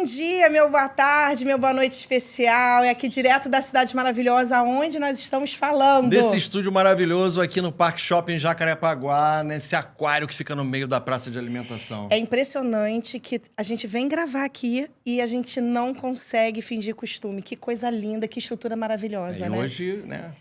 bom dia, meu boa tarde, meu boa noite especial. É aqui direto da Cidade Maravilhosa, onde nós estamos falando. Desse estúdio maravilhoso aqui no Parque Shopping Jacarepaguá, nesse aquário que fica no meio da praça de alimentação. É impressionante que a gente vem gravar aqui e a gente não consegue fingir costume. Que coisa linda, que estrutura maravilhosa, né? E hoje, né,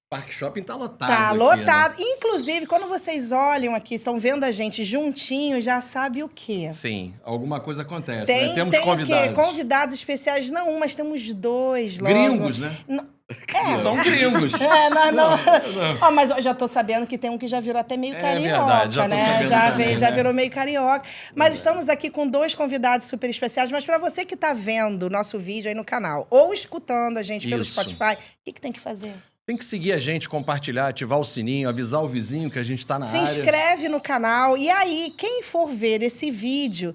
Parque Shopping tá lotado. Tá aqui, lotado. Né? Inclusive, quando vocês olham aqui, estão vendo a gente juntinho, já sabe o quê? Sim, alguma coisa acontece. Tem, né? Temos convidados. O quê? Convidados especiais, não um, mas temos dois logo. Gringos, né? São gringos. Não. Oh, mas eu já tô sabendo que tem um que já virou até meio carioca, verdade, já tô né? sabendo Já, também, já né? virou meio carioca. Mas estamos aqui com dois convidados super especiais. Mas para você que tá vendo o nosso vídeo aí no canal ou escutando a gente pelo Isso. Spotify, o que tem que fazer? Tem que seguir a gente, compartilhar, ativar o sininho, avisar o vizinho que a gente tá na área. Se inscreve no canal. E aí, quem for ver esse vídeo,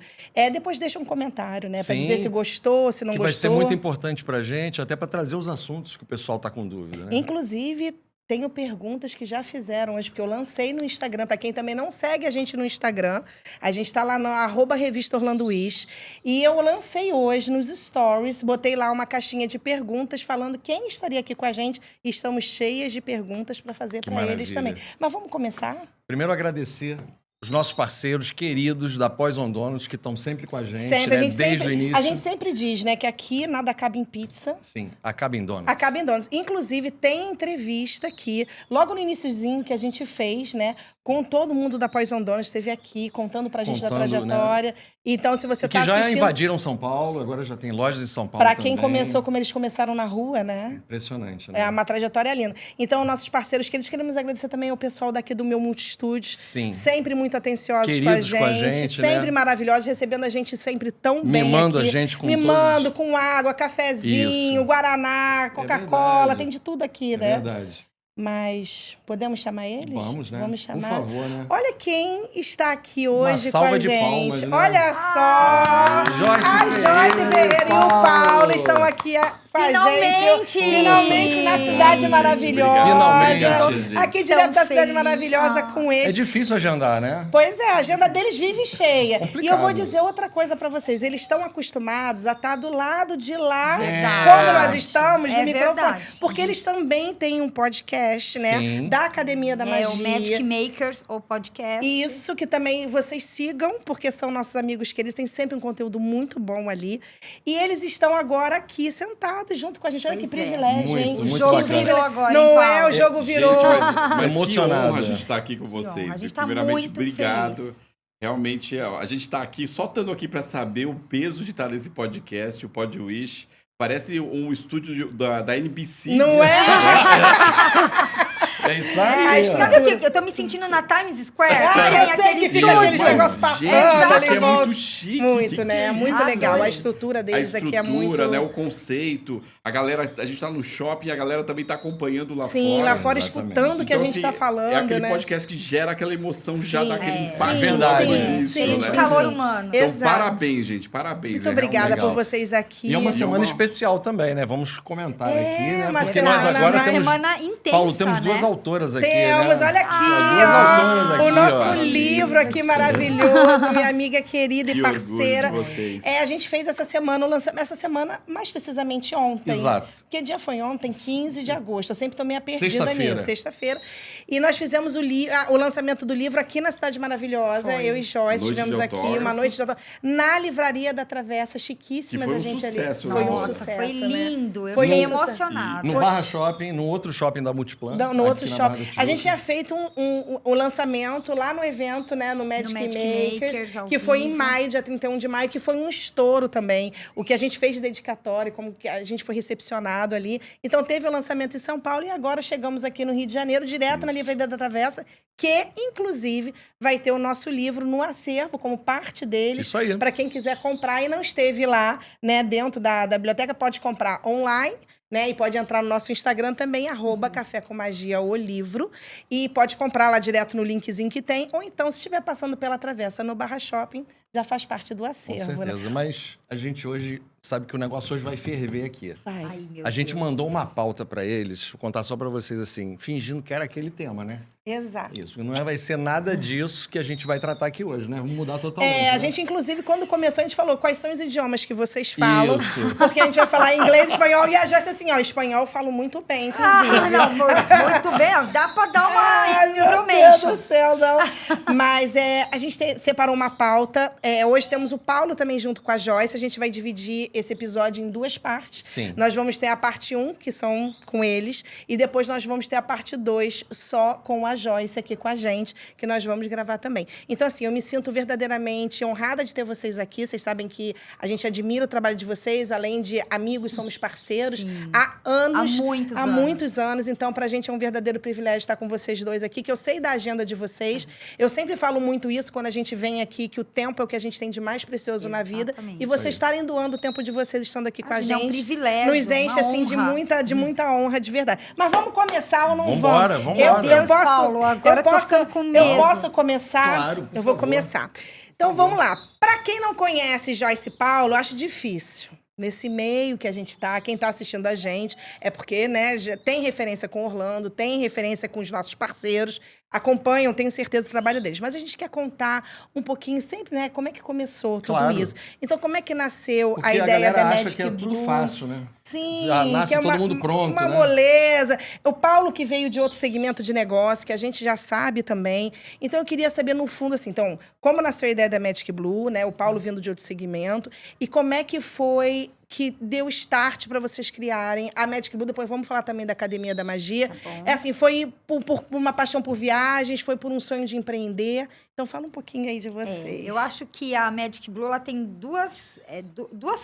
depois deixa um comentário, né? Para dizer se gostou, se não gostou. Que vai ser muito importante pra gente, até para trazer os assuntos que o pessoal tá com dúvida, né? Inclusive, tenho perguntas que já fizeram hoje, porque eu lancei no Instagram. Para quem também não segue a gente no Instagram, a gente está lá no @RevistaOrlandoWish. E eu lancei hoje nos stories, botei lá uma caixinha de perguntas falando quem estaria aqui com a gente. E estamos cheias de perguntas para fazer para eles também. Mas vamos começar? Primeiro, agradecer os nossos parceiros queridos da Pós-Ondonos, que estão sempre com a gente, sempre, né? Desde o início. A gente sempre diz, né, que aqui nada acaba em pizza. Sim, acaba em donuts. Acaba em donuts. Inclusive, tem entrevista aqui, logo no iniciozinho que a gente fez, né, com todo mundo da Pós-Ondonos, esteve aqui contando pra gente da trajetória. Né? Então, se você tá assistindo... Que já invadiram São Paulo, agora já tem lojas em São Paulo Pra quem também. começou como eles começaram na rua, né? Impressionante, né? É uma trajetória linda. Então, nossos parceiros queremos agradecer também ao pessoal daqui do Meu Multistúdios. Sim. Sempre muito atenciosos Queridos com a gente. Sempre né? maravilhosos, recebendo a gente sempre tão bem Mimando aqui. a gente com Mimando, com água, cafezinho, Isso. Guaraná, Coca-Cola, tem de tudo aqui, né? É verdade. Mas podemos chamar eles? Vamos, né? Vamos chamar. Por favor, né? Olha quem está aqui hoje com a gente. Palmas, né? Olha só! Joyce Ferreira e o Paulo estão aqui com a gente. Finalmente na Cidade Maravilhosa. Finalmente. Aqui direto da Cidade Maravilhosa com eles. É difícil agendar, né? Pois é, a agenda deles vive cheia. Complicado. E eu vou dizer outra coisa pra vocês. Eles estão acostumados a estar do lado de lá Verdade. quando nós estamos no microfone. Verdade. Porque eles também têm um podcast, né? Sim. Da Academia da Magia. O Magic Makers, o podcast. Isso, que também vocês sigam, porque são nossos amigos queridos, tem sempre um conteúdo muito bom ali. E eles estão agora aqui sentados junto com a gente. Olha que privilégio, hein? Muito o jogo bacana. virou agora, Não hein, é? Paulo? O jogo virou. Gente, mas Emocionado. que honra a gente estar aqui com vocês. A gente tá Primeiramente, muito obrigado. feliz. Realmente, a gente está aqui, só estando aqui para saber o peso de estar nesse podcast, o PodWish. Parece um estúdio da NBC. Não é? É isso aí. Sabe o que? Eu tô me sentindo na Times Square. Eu sei que fica aqueles Mas, negócios passando. gente, isso aqui ali é volta. muito chique. Muito, Que né? é Muito isso? legal. A Adorei. estrutura deles a aqui é muito... estrutura, né? O conceito. A galera, a gente tá no shopping e a galera também tá acompanhando lá fora. Sim, lá fora exatamente. escutando o que a Então, gente assim, tá falando, é aquele né? podcast que gera aquela emoção já Sim, daquele é. impacto Verdade. no sim, início, sim, né? Esse calor sim. humano. Então, Exato. parabéns, gente. Parabéns. Muito é obrigada realmente por vocês aqui. E é uma semana uma- especial também, né? Vamos comentar aqui, né? uma Porque semana, nós agora uma temos... semana intensa, Paulo, temos né? duas autoras aqui, Temos, né? olha aqui, Duas autoras aqui, o nosso ó. livro aqui maravilhoso, minha amiga querida e Que orgulho parceira. de vocês. A gente fez essa semana o lançamento, essa semana, mais precisamente ontem. Exato. Que dia foi ontem? 15 de agosto. Eu sempre tô meio perdida Sexta-feira. nisso. Sexta-feira. E nós fizemos o lançamento do livro aqui na Cidade Maravilhosa. Foi. Eu e Joyce Noite tivemos de aqui autógrafos. uma noite de autógrafos na Livraria da Travessa, chiquíssimas Que foi a um gente sucesso, ali. né? Foi um Nossa, sucesso, foi né? lindo. Eu Foi fiquei um sucesso. emocionada. No Barra Shopping, no outro shopping da Multiplan. No outro aqui na Barra shopping. do A Tijuca. gente tinha feito um lançamento lá no evento, né? No Magic Magic Makers, Makers, ao que foi em vivo. maio, dia 31 de maio, que foi um estouro também. O que a gente fez de dedicatório, como que a gente foi recepcionado ali. Então, teve o lançamento em São Paulo e agora chegamos aqui no Rio de Janeiro, direto na Livraria da Travessa, que, inclusive, vai ter o nosso livro no acervo, como parte deles. Isso aí. Para quem quiser comprar e não esteve lá, né, dentro da biblioteca, pode comprar online, né? E pode entrar no nosso Instagram também, @Café com Magia, o livro. E pode comprar lá direto no linkzinho que tem. Ou então, se estiver passando pela Travessa no Barra Shopping, já faz parte do Com acervo, né? certeza. Mas a gente hoje sabe que o negócio hoje vai ferver aqui. Vai. Ai, meu A gente Deus. mandou uma pauta pra eles, vou contar só pra vocês assim, fingindo que era aquele tema, né? Exato. Isso, não vai ser nada disso que a gente vai tratar aqui hoje, né? Vamos mudar totalmente. É, a né? gente, inclusive, quando começou, a gente falou quais são os idiomas que vocês falam. Isso. Porque a gente vai falar inglês, espanhol. E a Joyce, assim, ó, espanhol eu falo muito bem, inclusive. Ah, não, muito bem. Dá pra dar uma Ai, meu Deus information. do céu, não. Mas a gente separou uma pauta. Hoje temos o Paulo também junto com a Joyce. A gente vai dividir esse episódio em 2 partes. Sim. Nós vamos ter a parte 1, que são com eles. E depois nós vamos ter a parte 2, só com a Joyce aqui com a gente, que nós vamos gravar também. Então, assim, eu me sinto verdadeiramente honrada de ter vocês aqui. Vocês sabem que a gente admira o trabalho de vocês. Além de amigos, somos parceiros. Sim. Há anos. Há muitos anos. Então, pra gente é um verdadeiro privilégio estar com vocês dois aqui, que eu sei da agenda de vocês. Eu sempre falo muito isso quando a gente vem aqui, que o tempo é o que a gente tem de mais precioso na vida. Exatamente. E vocês estarem doando o tempo de vocês estando aqui com a Imagina, gente. é um privilégio, Nos enche, uma assim, honra. de muita honra, de verdade. Mas vamos começar ou não Vambora, vamos? vambora. Meu Deus, Paulo, agora eu tô ficando com medo. Eu posso começar? Claro, por eu vou favor. começar. Então, vamos lá. Para quem não conhece Joyce e Paulo, eu acho difícil. Nesse meio que a gente tá, quem tá assistindo a gente, é porque, né, já tem referência com Orlando, tem referência com os nossos parceiros, acompanham, tenho certeza, o trabalho deles. Mas a gente quer contar um pouquinho sempre, né, como é que começou tudo Claro. isso. Então, como é que nasceu Porque a ideia galera da acha Magic que é tudo Blue? fácil, né? Sim, Já nasce que é todo mundo pronto, uma né? moleza. O Paulo que veio de outro segmento de negócio, que a gente já sabe também. Então, eu queria saber, no fundo, assim, então, como nasceu a ideia da Magic Blue, né? O Paulo vindo de outro segmento. E como é que foi que deu start para vocês criarem a Magic Blue? Depois vamos falar também da Academia da Magia. É assim, foi por uma paixão por viagens, foi por um sonho de empreender. Então, fala um pouquinho aí de vocês. Eu acho que a Magic Blue ela tem duas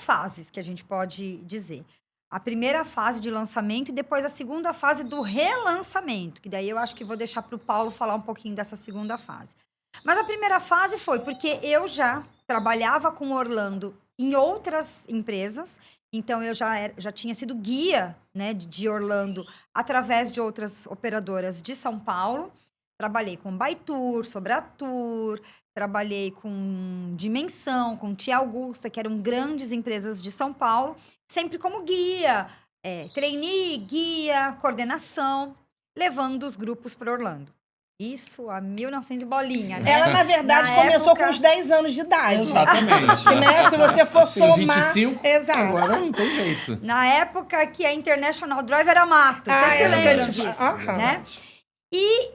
fases que a gente pode dizer. A primeira fase de lançamento e depois a segunda fase do relançamento, que daí eu acho que vou deixar para o Paulo falar um pouquinho dessa segunda fase. Mas a primeira fase foi porque eu já trabalhava com Orlando em outras empresas, então eu já tinha sido guia, né, de Orlando através de outras operadoras de São Paulo. Trabalhei com Bytour, Sobratur, trabalhei com Dimensão, com Tia Augusta, que eram grandes empresas de São Paulo, sempre como guia, trainee, guia, coordenação, levando os grupos para Orlando. Isso há 1900 e bolinha, né? Ela, na verdade, começou com uns 10 anos de idade. Exatamente. Que, né, se você for Tenho somar... 25, Exato. agora não tem jeito. Na época que a International Drive era mato, Ah, você se é, lembra tipo, disso, aham. né? E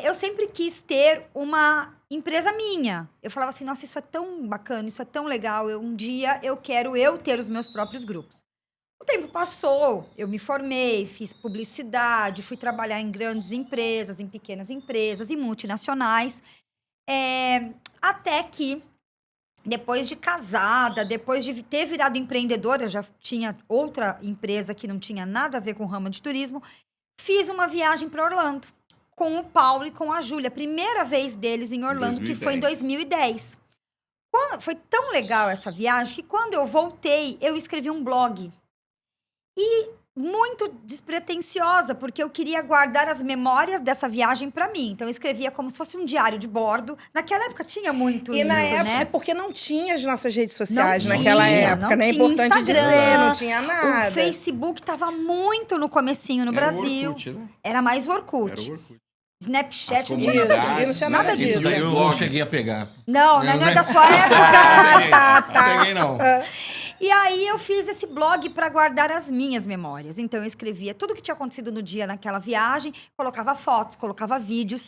eu sempre quis ter uma empresa minha. Eu falava assim, nossa, isso é tão bacana, isso é tão legal. Um dia eu quero ter os meus próprios grupos. O tempo passou, eu me formei, fiz publicidade, fui trabalhar em grandes empresas, em pequenas empresas e multinacionais. Até que, depois de casada, depois de ter virado empreendedora, já tinha outra empresa que não tinha nada a ver com o ramo de turismo, fiz uma viagem para Orlando com o Paulo e com a Júlia. Primeira vez deles em Orlando, que foi em 2010. Foi tão legal essa viagem que quando eu voltei, eu escrevi um blog. E muito despretensiosa, porque eu queria guardar as memórias dessa viagem para mim. Então, eu escrevia como se fosse um diário de bordo. Naquela época tinha muito isso, E na época, né? porque não tinha as nossas redes sociais Não naquela tinha, época, não né? É tinha importante Instagram, dizer, não tinha nada. O Facebook tava muito no comecinho no Era o Brasil. Orkut, né? Era mais o Orkut. Era o Orkut. Snapchat, As não tinha nada comunidades, disso. não tinha né? nada disso. Isso daí eu não blogs. cheguei a pegar. Não é da sua época. Não peguei, não. E aí eu fiz esse blog para guardar as minhas memórias. Então eu escrevia tudo que tinha acontecido no dia naquela viagem, colocava fotos, colocava vídeos.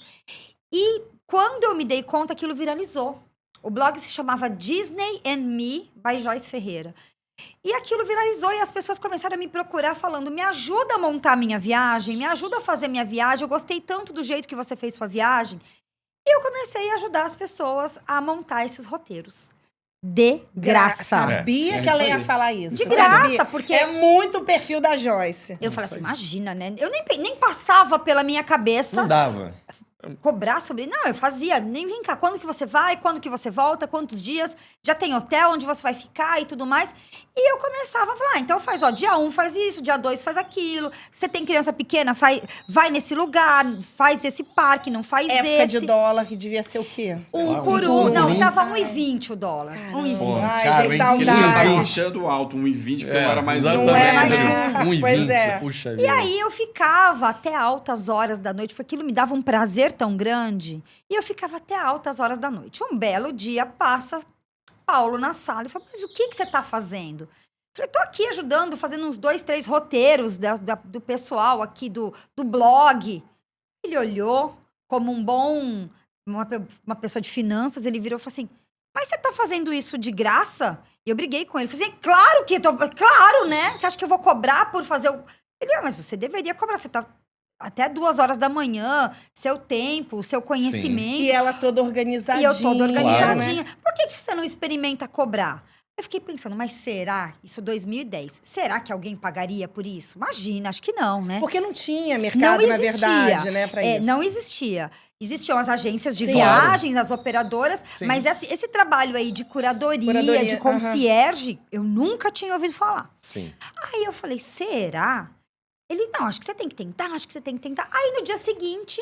E quando eu me dei conta, aquilo viralizou. O blog se chamava Disney and Me, by Joyce Ferreira. E aquilo viralizou e as pessoas começaram a me procurar falando, me ajuda a montar minha viagem, me ajuda a fazer minha viagem, eu gostei tanto do jeito que você fez sua viagem. E eu comecei a ajudar as pessoas a montar esses roteiros. De graça. Sabia É que ela isso ia aí. falar isso. De graça, sabia? porque- É muito o perfil da Joyce. Eu falei assim, imagina, né? Eu nem passava pela minha cabeça Não dava. cobrar sobre... Não, eu fazia. Nem vem cá, quando que você vai, quando que você volta, quantos dias, já tem hotel onde você vai ficar e tudo mais. E eu começava a falar, então faz, dia 1 faz isso, dia 2 faz aquilo. Você tem criança pequena, vai nesse lugar, faz esse parque, não faz Época esse. de dólar, que devia ser o quê? Um por um um. Não, por um. tava 1,20 o dólar. 1,20. Pô, Ai, cara, gente, hein? Ele já vai saudade. achando alto, 1,20, porque não era mais exatamente. Não é mais né? um. 1,20, Pois é. puxa E vida. aí eu ficava até altas horas da noite, porque aquilo me dava um prazer tão grande. E eu ficava até altas horas da noite. Um belo dia passa Paulo na sala e fala, mas o que você tá fazendo? Eu falei, tô aqui ajudando, fazendo uns 2, 3 roteiros do pessoal aqui do blog. Ele olhou como uma pessoa de finanças, ele virou e falou assim, mas você tá fazendo isso de graça? E eu briguei com ele. Falei assim, claro, né? Você acha que eu vou cobrar por fazer o... Ele, mas você deveria cobrar, você tá até 2 horas da manhã, seu tempo, seu conhecimento. E ela toda organizadinha. E eu toda organizadinha. Né? Por que você não experimenta cobrar? Eu fiquei pensando, mas será? Isso 2010. Será que alguém pagaria por isso? Imagina, acho que não, né? Porque não tinha mercado, na verdade, né, pra isso. Não existia. Existiam as agências de Sim. viagens, as operadoras, Sim. mas esse trabalho aí de curadoria, de concierge, eu nunca tinha ouvido falar. Sim. Aí eu falei, será? Ele, não, acho que você tem que tentar, acho que você tem que tentar. Aí no dia seguinte,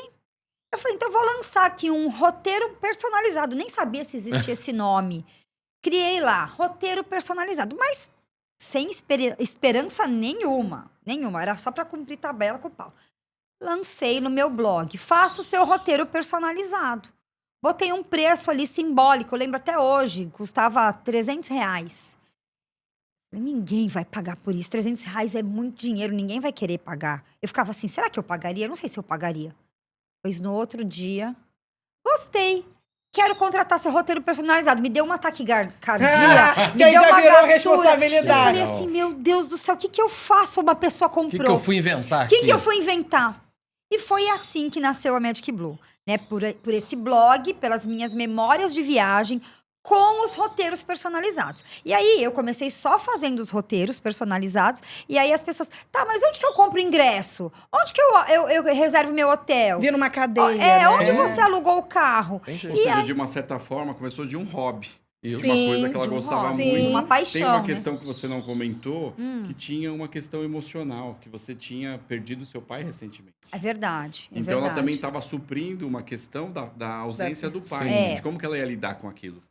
eu falei, então eu vou lançar aqui um roteiro personalizado. Nem sabia se existia esse nome. Criei lá, roteiro personalizado, mas sem esperança nenhuma. Era só para cumprir tabela com o Paulo. Lancei no meu blog, faça o seu roteiro personalizado. Botei um preço ali simbólico, eu lembro até hoje, custava R$300. Ninguém vai pagar por isso, R$300 é muito dinheiro, ninguém vai querer pagar. Eu ficava assim, será que eu pagaria? Eu não sei se eu pagaria. Pois no outro dia, gostei. Quero contratar seu roteiro personalizado. Me deu um ataque cardíaco, me deu uma virou gastura. responsabilidade. Eu falei assim, meu Deus do céu, o que eu faço? Uma pessoa O comprou. que eu fui inventar O aqui? que eu fui inventar? E foi assim que nasceu a Magic Blue, né? Por esse blog, pelas minhas memórias de viagem, com os roteiros personalizados. E aí, eu comecei só fazendo os roteiros personalizados. E aí, as pessoas... Tá, mas onde que eu compro ingresso? Onde que eu reservo meu hotel? Vira uma cadeia, né? Onde você alugou o carro? Tem jeito. Ou seja, de uma certa forma, começou de um hobby. Isso. De uma coisa que ela de um gostava hobby. muito. Sim. Uma paixão, Tem uma né? questão que você não comentou, que tinha uma questão emocional, que você tinha perdido seu pai recentemente. É verdade, Então ela também estava suprindo uma questão da ausência do pai, Sim. de como que ela ia lidar com aquilo.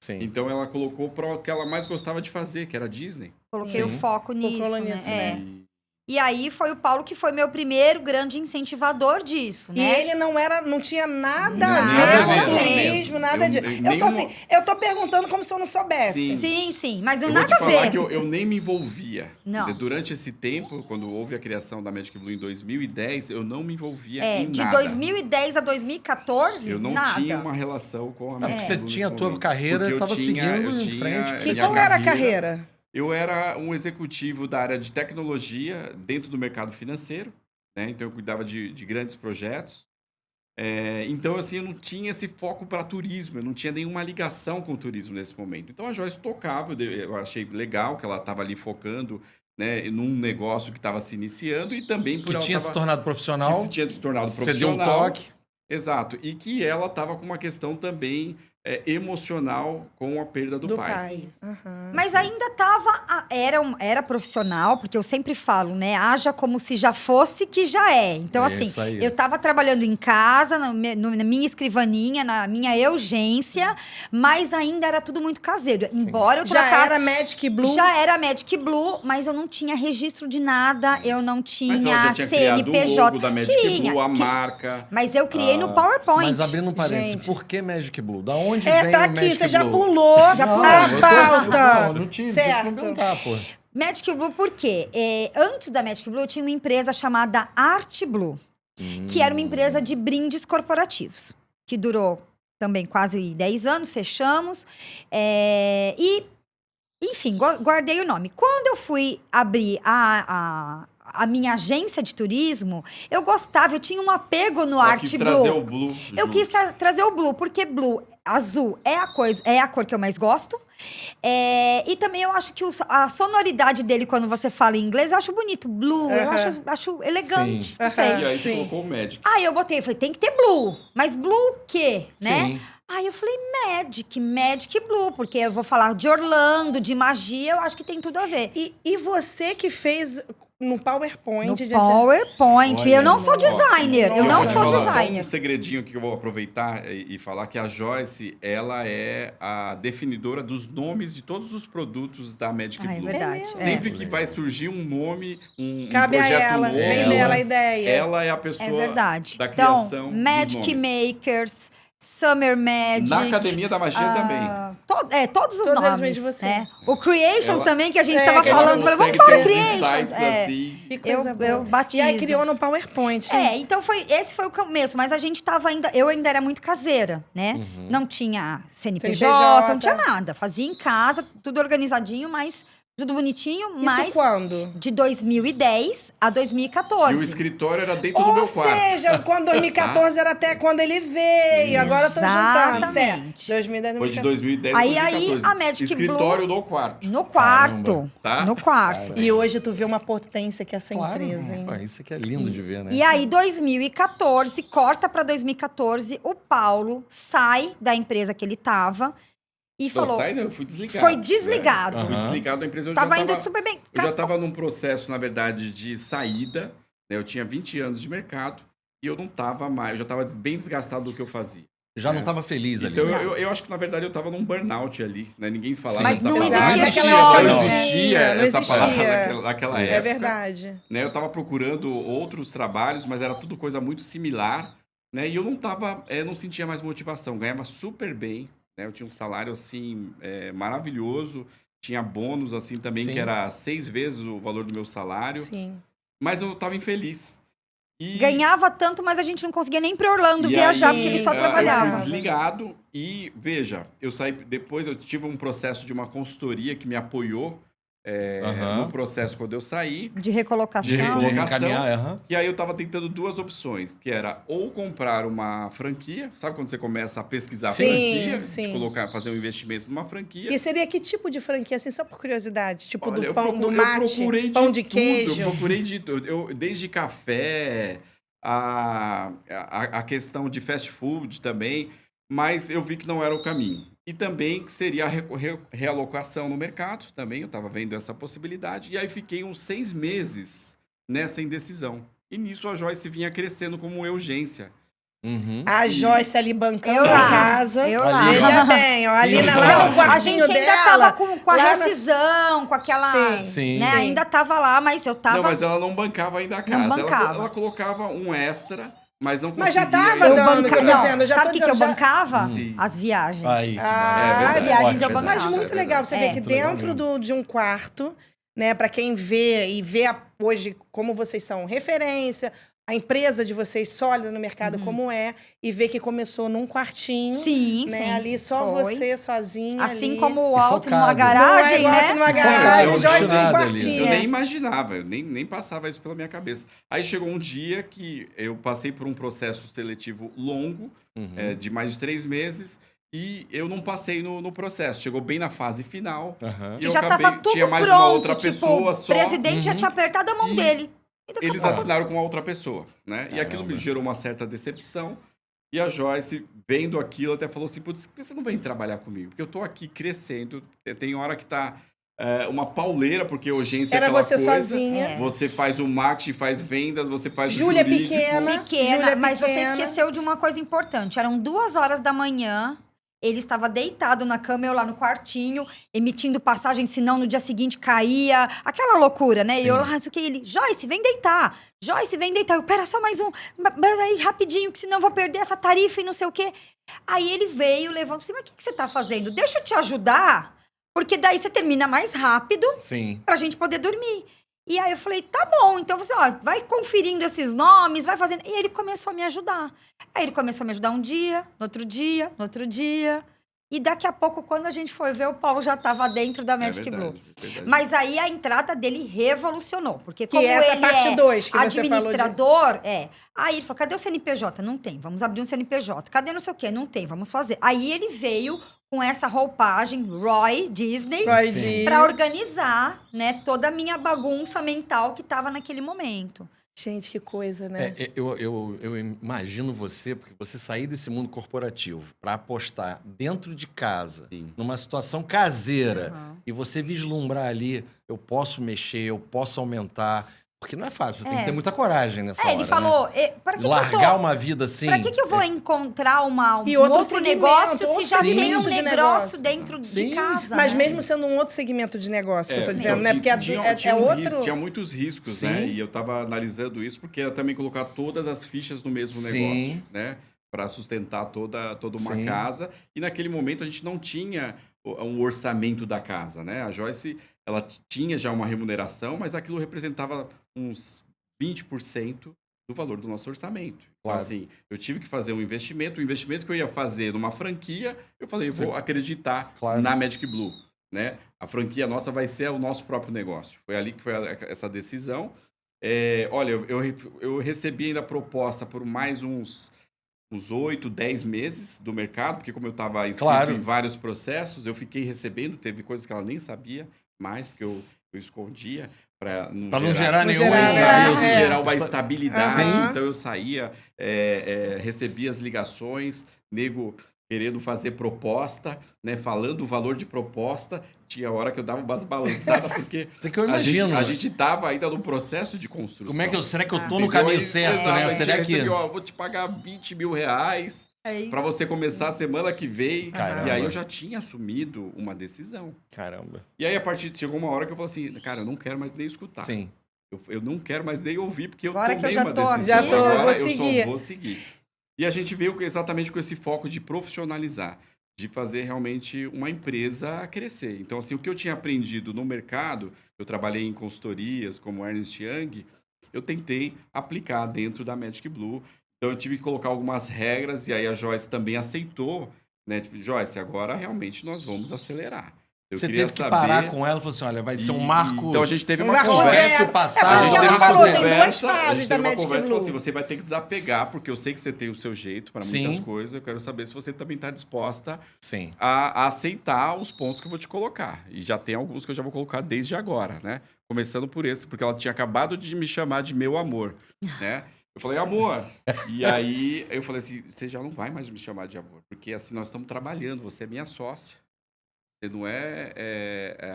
Sim. Então ela colocou para o que ela mais gostava de fazer, que era Disney. Coloquei Sim. o foco nisso, Focou né? nisso, É. E- E aí foi o Paulo que foi meu primeiro grande incentivador disso, E né? ele não tinha nada Nada a a ver com ver. turismo, nada disso. Eu tô perguntando como se eu não soubesse. Sim, mas não Eu vou nada te a falar ver. que eu nem me envolvia. Não. Durante esse tempo, quando houve a criação da Magic Blue em 2010, eu não me envolvia em De nada. 2010 a 2014, Eu não nada. tinha uma relação com a Magic Porque você Blue tinha a nesse tua momento. carreira, Porque eu tava tinha- seguindo eu em tinha frente. Que minha qual era a carreira? Eu era um executivo da área de tecnologia dentro do mercado financeiro, né? Então eu cuidava de grandes projetos. Então, assim, eu não tinha esse foco para turismo, eu não tinha nenhuma ligação com o turismo nesse momento. Então a Joyce tocava, eu achei legal que ela estava ali focando, né, num negócio que estava se iniciando e também por Que ela tinha se tava- tornado que profissional. se tinha se tornado Você deu profissional. um toque. Exato. E que ela estava com uma questão também emocional com a perda do pai. Aham. Mas ainda era profissional, porque eu sempre falo, né? Haja como se já fosse que já é. Então, assim, Isso aí. eu tava trabalhando em casa, na minha escrivaninha, na minha urgência, mas ainda era tudo muito caseiro. Embora eu Já tratasse... era Magic Blue? Já era Magic Blue, mas eu não tinha registro de nada, eu não Mas ela já tinha tinha criado o CNPJ. logo da Magic Tinha, Blue, a marca. mas eu criei no PowerPoint. Mas abrindo um parênteses, Gente. por que Magic Blue? Da onde vem Tá o aqui, Magic você já Blue? pulou Já a pulou. eu tô- pauta. Não tinha Certo. não perguntar, pô. Magic Blue por quê? Antes da Magic Blue, eu tinha uma empresa chamada Art Blue, que era uma empresa de brindes corporativos, que durou também quase 10 anos, fechamos. Enfim, guardei o nome. Quando eu fui abrir a minha agência de turismo, eu tinha um apego no Ela Art quis Blue. trazer o Blue Eu junto. quis trazer o Blue, porque Blue, azul, é a cor que eu mais gosto. E também eu acho que a sonoridade dele, quando você fala em inglês, eu acho bonito. Blue, eu acho elegante. Sim. Não sei. E aí você Sim. colocou o Magic. Aí eu falei, tem que ter Blue. Mas Blue o quê? Né? Sim. Aí eu falei, Magic Blue, porque eu vou falar de Orlando, de magia, eu acho que tem tudo a ver. E você que fez no PowerPoint. No PowerPoint. Olha, Eu não sou designer. Eu não Nossa. sou Só designer. um segredinho que eu vou aproveitar e falar que a Joyce, ela é a definidora dos nomes de todos os produtos da Magic Ah, é Blue. verdade. mesmo? Sempre que vai surgir um nome, um Cabe a projeto ela, novo, sem dela a ideia. ela é a pessoa É verdade. da Então, criação dos Magic nomes. Makers, Summer Magic. Na Academia da Magia também. Todos os Todas as nomes. vezes você. Né? O Creations Ela- também, que a gente É, tava que a gente falando. Falei, vamos consegue para o ter uns Creations. insights, É. assim. Que coisa boa. Eu batizo. E aí criou no PowerPoint. Então esse foi o começo, mas a gente tava eu ainda era muito caseira, né? Não tinha CNPJ, não tinha nada. Fazia em casa, tudo organizadinho, mas tudo bonitinho, mas Isso quando? de 2010 a 2014. E o escritório era dentro do meu Ou quarto. seja, quando 2014 era até quando ele veio. Agora eu tô juntando. Exatamente. Certo. 2010, Foi de 2014. 2010 a Aí 2014. a Magic Escritório no quarto. No quarto. Tá? No quarto. E hoje tu vê uma potência que é essa Claro. empresa, hein? Pô, isso aqui é lindo de ver, né? E aí, 2014, corta pra 2014, o Paulo sai da empresa que ele tava e Não, falou. sai, não, eu fui desligado. Foi desligado. Né? Fui Aham. desligado da empresa. Eu Tava já indo super bem. Eu já estava num processo, na verdade, de saída. Né? Eu tinha 20 anos de mercado e eu não estava mais. Eu já estava bem desgastado do que eu fazia. Já não estava feliz ali. Então, né? eu acho que, na verdade, eu estava num burnout ali. Né? Ninguém falava Mas essa não palavra. existia Naquela esse época nome. Não não existia tinha, não essa palavra existia. naquela É época. verdade. Né? Eu estava procurando outros trabalhos, mas era tudo coisa muito similar. Né? E eu não sentia mais motivação. Ganhava super bem. Né? Eu tinha um salário, assim, maravilhoso. Tinha bônus, assim, também, Sim. que era 6 vezes o valor do meu salário. Sim. Mas eu estava infeliz. E, Ganhava tanto, mas a gente não conseguia nem ir pra Orlando e viajar, aí, porque ele só eu trabalhava. fui desligado e, veja, eu saí... Depois eu tive um processo de uma consultoria que me apoiou Aham. no processo quando eu saí. De recolocação. De recolocação. reencaminhar, aham. E aí eu tava tentando duas opções, que era ou comprar uma franquia, sabe quando você começa a pesquisar Sim, franquia, sim. de fazer um investimento numa franquia. E seria que tipo de franquia, assim, só por curiosidade? Tipo Olha, do pão, do eu mate, procurei pão de tudo, queijo? Eu procurei de tudo. Desde café, a questão de fast food também, mas eu vi que não era o caminho. E também que seria a realocação no mercado, também eu estava vendo essa possibilidade. E aí fiquei uns 6 meses nessa indecisão. E nisso a Joyce vinha crescendo como urgência. Uhum. A Joyce ali bancando Eu a lá, casa. eu lá. Veja bem, ó, ali Sim. lá no quartinho A gente ainda dela, tava com a lá na- rescisão, com aquela. Sim. Sim. Né? Sim. Ainda tava lá, mas eu tava. Não, mas ela não bancava ainda a Não casa. bancava. Ela colocava um extra, mas não conseguia. Mas já tava Eu dando, que eu tô bancava. dizendo, eu já Sabe tô o que eu dizendo, já- bancava? Sim. As viagens. Aí, que Ah, maravilha. as viagens eu Ótimo. bancava. Mas muito legal você ver que Muito legal dentro mesmo. de um quarto, né, para quem vê e vê hoje como vocês são referência, a empresa de vocês sólida no mercado como é, e ver que começou num quartinho, Sim, né, sim. ali só Foi. você sozinha Assim ali. como o E alto focado. numa Não é garagem, igual né? numa Eu garagem, não Joyce tinha num nada ali. quartinho. Eu É. nem imaginava, eu nem passava isso pela minha cabeça. Aí chegou um dia que eu passei por um processo seletivo longo, Uhum. de mais de 3 meses, e eu não passei no processo. Chegou bem na fase final. Aham. E Que eu já acabei, tava tudo tinha mais pronto. uma outra tipo, pessoa só. O presidente já tinha apertado a mão E dele. E daqui a Eles pouco- assinaram com a outra pessoa, né? E aquilo Caramba. me gerou uma certa decepção. E a Joyce, vendo aquilo, até falou assim, putz, por que você não vem trabalhar comigo? Porque eu tô aqui crescendo, tem hora que tá uma pauleira, porque a urgência Era é aquela você coisa. sozinha. É. Você faz o marketing, faz vendas, você faz Júlia o jurídico. pequena. Pequena, Júlia mas você pequena. esqueceu de uma coisa importante. Eram 2 horas da manhã, ele estava deitado na cama, eu lá no quartinho, emitindo passagem, senão no dia seguinte caía. Aquela loucura, né? E eu lá, isso que ele, Joyce, vem deitar. Joyce, vem deitar. Eu, pera, só mais um. Pera aí, rapidinho, que senão eu vou perder essa tarifa e não sei o quê. Aí ele veio, levantou assim, mas o que você tá fazendo? Deixa eu te ajudar, porque daí você termina mais rápido Sim. pra gente poder dormir. E aí eu falei, tá bom, então você, ó, vai conferindo esses nomes, vai fazendo. E ele começou a me ajudar. Aí ele começou a me ajudar um dia, no outro dia, no outro dia. E daqui a pouco, quando a gente foi ver, o Paulo já tava dentro da Magic Blue. Verdade. Mas aí a entrada dele revolucionou. Porque Que como é essa ele parte é 2 que você falou de... administrador, Aí ele falou, cadê o CNPJ? Não tem, vamos abrir um CNPJ. Cadê não sei o quê? Não tem, vamos fazer. Aí ele veio com essa roupagem Roy Disney Roy Sim. Disney. para organizar, né, toda a minha bagunça mental que tava naquele momento. Gente, que coisa, né? Eu imagino você, porque você sair desse mundo corporativo para apostar dentro de casa, Sim. numa situação caseira, Uhum. e você vislumbrar ali, eu posso mexer, eu posso aumentar. Porque não é fácil, você tem que ter muita coragem nessa hora, Ele falou, para que Largar eu uma vida assim... Pra que eu vou encontrar um E outro outro segmento, negócio outro se já tem um segmento de negócio negócio. dentro Sim. de casa, Mas né? mesmo sendo um outro segmento de negócio, que eu tô dizendo, Não, né? Porque tinha um outro... risco, tinha muitos riscos, Sim. né? E eu estava analisando isso porque era também colocar todas as fichas no mesmo Sim. negócio, né? Para sustentar toda uma Sim. casa. E naquele momento a gente não tinha um orçamento da casa, né? A Joyce, ela tinha já uma remuneração, mas aquilo representava uns 20% do valor do nosso orçamento. Então, Claro. assim, eu tive que fazer um investimento. O investimento que eu ia fazer numa franquia, eu falei, eu vou acreditar Claro. na Magic Blue, né? A franquia nossa vai ser o nosso próprio negócio. Foi ali que foi essa decisão. Olha, eu recebi ainda a proposta por mais uns 8, 10 meses do mercado, porque como eu estava inscrito Claro. em vários processos, eu fiquei recebendo, teve coisas que ela nem sabia mais, porque eu escondia para não gerar Não nenhum... gerar, isso, é. gerar uma estabilidade. Sim. Então eu saía, recebia as ligações, nego querendo fazer proposta, né, falando o valor de proposta. Tinha hora que eu dava umas balançadas, porque Isso que eu imagino. a gente estava ainda no processo de construção. Como é que será que eu tô no Entendeu? caminho Aí, certo, exato, né? a gente Será que... recebeu, ó, vou te pagar 20 mil reais Aí, para você começar a semana que vem. Caramba. E aí eu já tinha assumido uma decisão. Caramba. E aí, a partir chegou uma hora que eu falei assim, cara, eu não quero mais nem escutar. Sim. Eu não quero mais nem ouvir, porque eu Agora que tomei eu já uma tô decisão. aqui, Já tô, Agora vou eu seguir. só vou seguir. E a gente veio exatamente com esse foco de profissionalizar, de fazer realmente uma empresa crescer. Então, assim, o que eu tinha aprendido no mercado, eu trabalhei em consultorias como Ernst Young, eu tentei aplicar dentro da Magic Blue. Então, eu tive que colocar algumas regras, e aí a Joyce também aceitou, né? Tipo, Joyce, agora realmente nós vamos acelerar. Eu Você queria teve que saber- parar com ela e falou assim, olha, vai ser um marco... Então, a gente teve Um uma marco conversa. zero. passado. É, A mas gente ela teve falou, uma tem duas a gente fases teve da uma Magic conversa e falou Blue. assim, você vai ter que desapegar, porque eu sei que você tem o seu jeito para Sim. muitas coisas. Eu quero saber se você também está disposta Sim. a aceitar os pontos que eu vou te colocar. E já tem alguns que eu já vou colocar desde agora, né? Começando por esse, porque ela tinha acabado de me chamar de meu amor, né? Eu falei, amor. E aí eu falei assim, você já não vai mais me chamar de amor, porque assim nós estamos trabalhando, você é minha sócia. Você não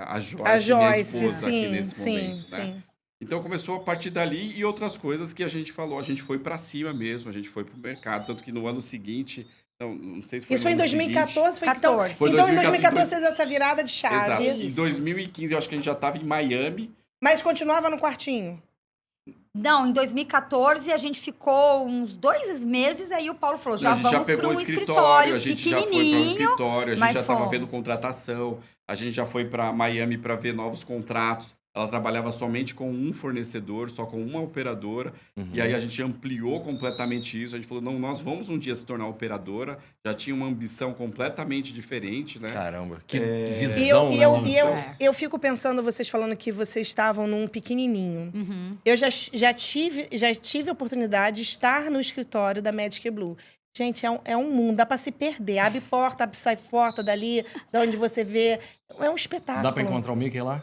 a Joyce, A minha Joyce, esposa aqui sim, nesse sim, momento, né? sim. Então começou a partir dali e outras coisas que a gente falou, a gente foi para cima mesmo, a gente foi pro mercado, tanto que no ano seguinte, não sei se foi Isso no foi em ano seguinte. 2014? Foi 14. Então, Foi então em 2014 2014 fez essa virada de chave. Exato. Em Isso. 2015 eu acho que a gente já estava em Miami. Mas continuava no quartinho. não, em 2014 a gente ficou uns 2 meses, aí o Paulo falou, já a gente já vamos para pegou um o escritório a gente já foi para o pequenininho. escritório, a gente mas já estava fomos. vendo contratação, a gente já foi para Miami para ver novos contratos. Ela trabalhava somente com um fornecedor, só com uma operadora. E aí a gente ampliou completamente isso. A gente falou, não, nós vamos um dia se tornar operadora. Já tinha uma ambição completamente diferente, né? Caramba, que E visão, né? eu fico pensando, vocês falando que vocês estavam num pequenininho. Uhum. Eu já tive a oportunidade de estar no escritório da Magic Blue. Gente, é um mundo, dá pra se perder. Abre porta, sai porta dali, da onde você vê. É um espetáculo. Dá pra encontrar o Mickey lá?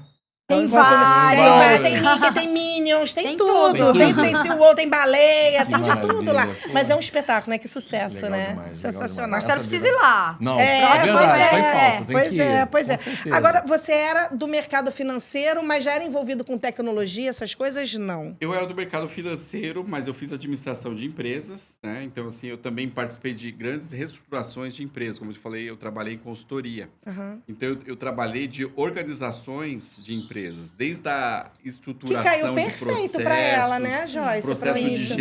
Tem Então, enquanto- vários. Tem Mickey, tem Minions, tem Tem tudo. tudo. Tem SeaWorld, tem baleia, Que tem de tudo lá. maravilha, pô. Mas é um espetáculo, né? Que sucesso, Legal né? demais, legal Sensacional. demais. Marcelo Essa precisa vida- ir lá. Não, É, é verdade, pois faz é. falta. Tem Pois que é, ir, pois com é. certeza. Agora, você era do mercado financeiro, mas já era envolvido com tecnologia, essas coisas? Não. Eu era do mercado financeiro, mas eu fiz administração de empresas, né? Então, assim, eu também participei de grandes reestruturações de empresas. Como eu te falei, eu trabalhei em consultoria. Aham. Então, eu trabalhei de organizações de empresas, desde a Que estruturação caiu de perfeito processos, para ela, né, Joyce? processo Pra de isso.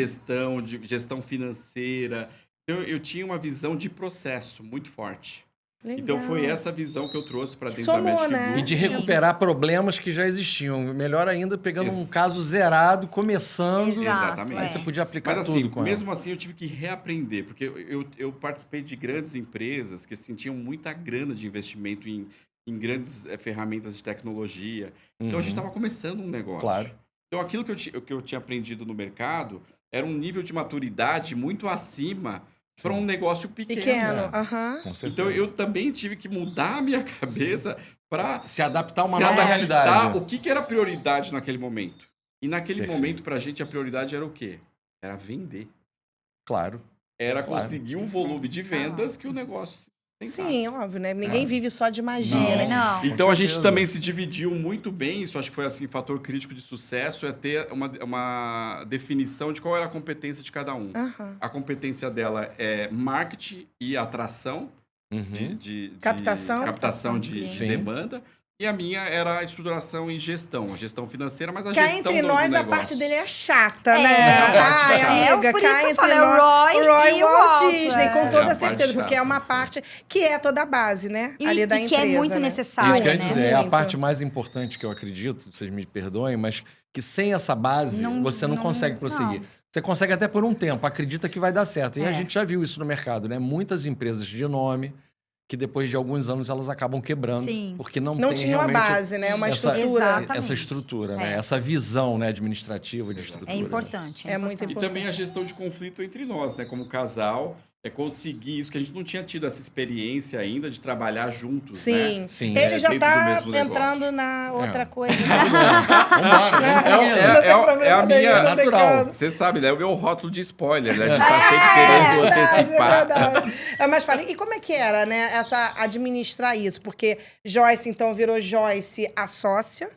gestão financeira. Então, eu tinha uma visão de processo muito forte. Legal. Então, foi essa visão que eu trouxe para Que dentro somou, da Magic né? Blue. E de recuperar problemas que já existiam. Melhor ainda, pegando um Ex- caso zerado, começando. Exato, Exatamente. Aí você podia aplicar Mas assim, tudo com mesmo assim, eu tive que reaprender, porque eu participei de grandes empresas que assim, tinham muita grana de investimento em grandes ferramentas de tecnologia. Então, a gente estava começando um negócio. Claro. Então, aquilo que eu tinha aprendido no mercado era um nível de maturidade muito acima para um negócio pequeno. Pequeno, É. aham. Com certeza. Então, eu também tive que mudar a minha cabeça para Se adaptar a uma se nova adaptar realidade. o que era prioridade naquele momento. E naquele Perfeito. momento, pra gente, a prioridade era o quê? Era vender. Claro. Era Claro. conseguir um volume de vendas que o negócio tentasse. Sim, óbvio, né? Ninguém vive só de magia, né? Não. Então Com a gente certeza. também se dividiu muito bem, isso acho que foi assim, fator crítico de sucesso, é ter uma definição de qual era a competência de cada um. Aham. A competência dela é marketing e atração, Uhum. de Captação. captação de Cliente. Sim. demanda. E a minha era a estruturação em gestão, a gestão financeira, mas a Cá gestão entre do nós, a negócio. parte dele é chata, É, né? a parte Ai, chata. amiga, Por isso cá que eu entre falei, nós. o Roy e e o Walt Walt, Disney, é. com É toda a parte certeza, porque é chata, uma assim. parte que é toda a base, né? E, ali da e empresa, que é muito né? necessária, Isso que eu ia né? dizer, é a Muito. parte mais importante que eu acredito, vocês me perdoem, mas que sem essa base você não consegue prosseguir. não. Você consegue até por um tempo, acredita que vai dar certo. E a É. gente já viu isso no mercado, né? Muitas empresas de nome que depois de alguns anos elas acabam quebrando, Sim. porque não Não tem tinha uma realmente base, né? Uma essa- estrutura. Exatamente. essa estrutura, né? É. Essa visão, né, administrativa de estrutura. É importante. É muito E importante. também a gestão de conflito entre nós, né? Como casal, é conseguir isso, que a gente não tinha tido essa experiência ainda de trabalhar juntos, Sim. né? Sim. Ele já dentro do tá mesmo negócio. entrando na outra É. coisa. Vambora, vamos seguindo. Não tem problema é a nenhum, minha- tô natural. brincando. Você sabe, né? O meu rótulo de spoiler, né? De estar sempre querendo Verdade, antecipar. é verdade. Mas falei, e como é que era, né? Essa administrar isso? Porque Joyce, então, virou Joyce a sócia.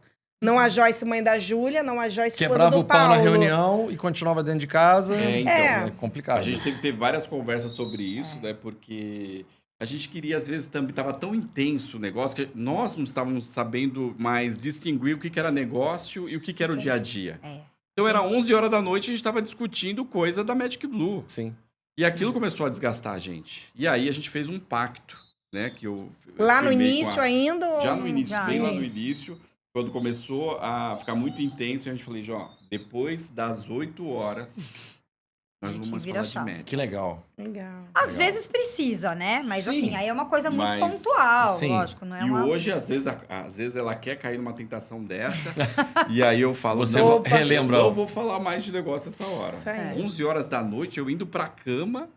Não a Joyce mãe da Júlia, não a Joyce esposa Quebrava do o pau Paulo. na reunião e continuava dentro de casa. É, então. É. É complicado. A gente teve que ter várias conversas sobre isso, né? Porque a gente queria, às vezes, também estava tão intenso o negócio que nós não estávamos sabendo mais distinguir o que que era negócio e o que que era o dia a dia. É. Então era 11 horas da noite e a gente estava discutindo coisa da Magic Blue. Sim. E aquilo começou a desgastar a gente. E aí a gente fez um pacto, né? Que eu Lá no firmei com início a- ainda? ou- Já no início, Já, bem lá no isso. início, quando começou a ficar muito intenso, a gente falou, ó, depois das 8 horas, nós gente vamos vira falar de chave. médico. Que legal. Legal. Às Legal. vezes precisa, né? Mas Sim. assim, aí é uma coisa muito Mas- pontual, Sim. lógico. Não é E uma... hoje, às vezes ela quer cair numa tentação dessa, e aí eu falo, Você não, relembra. eu não vou falar mais de negócio essa hora. Isso aí. 11 horas da noite, eu indo pra cama,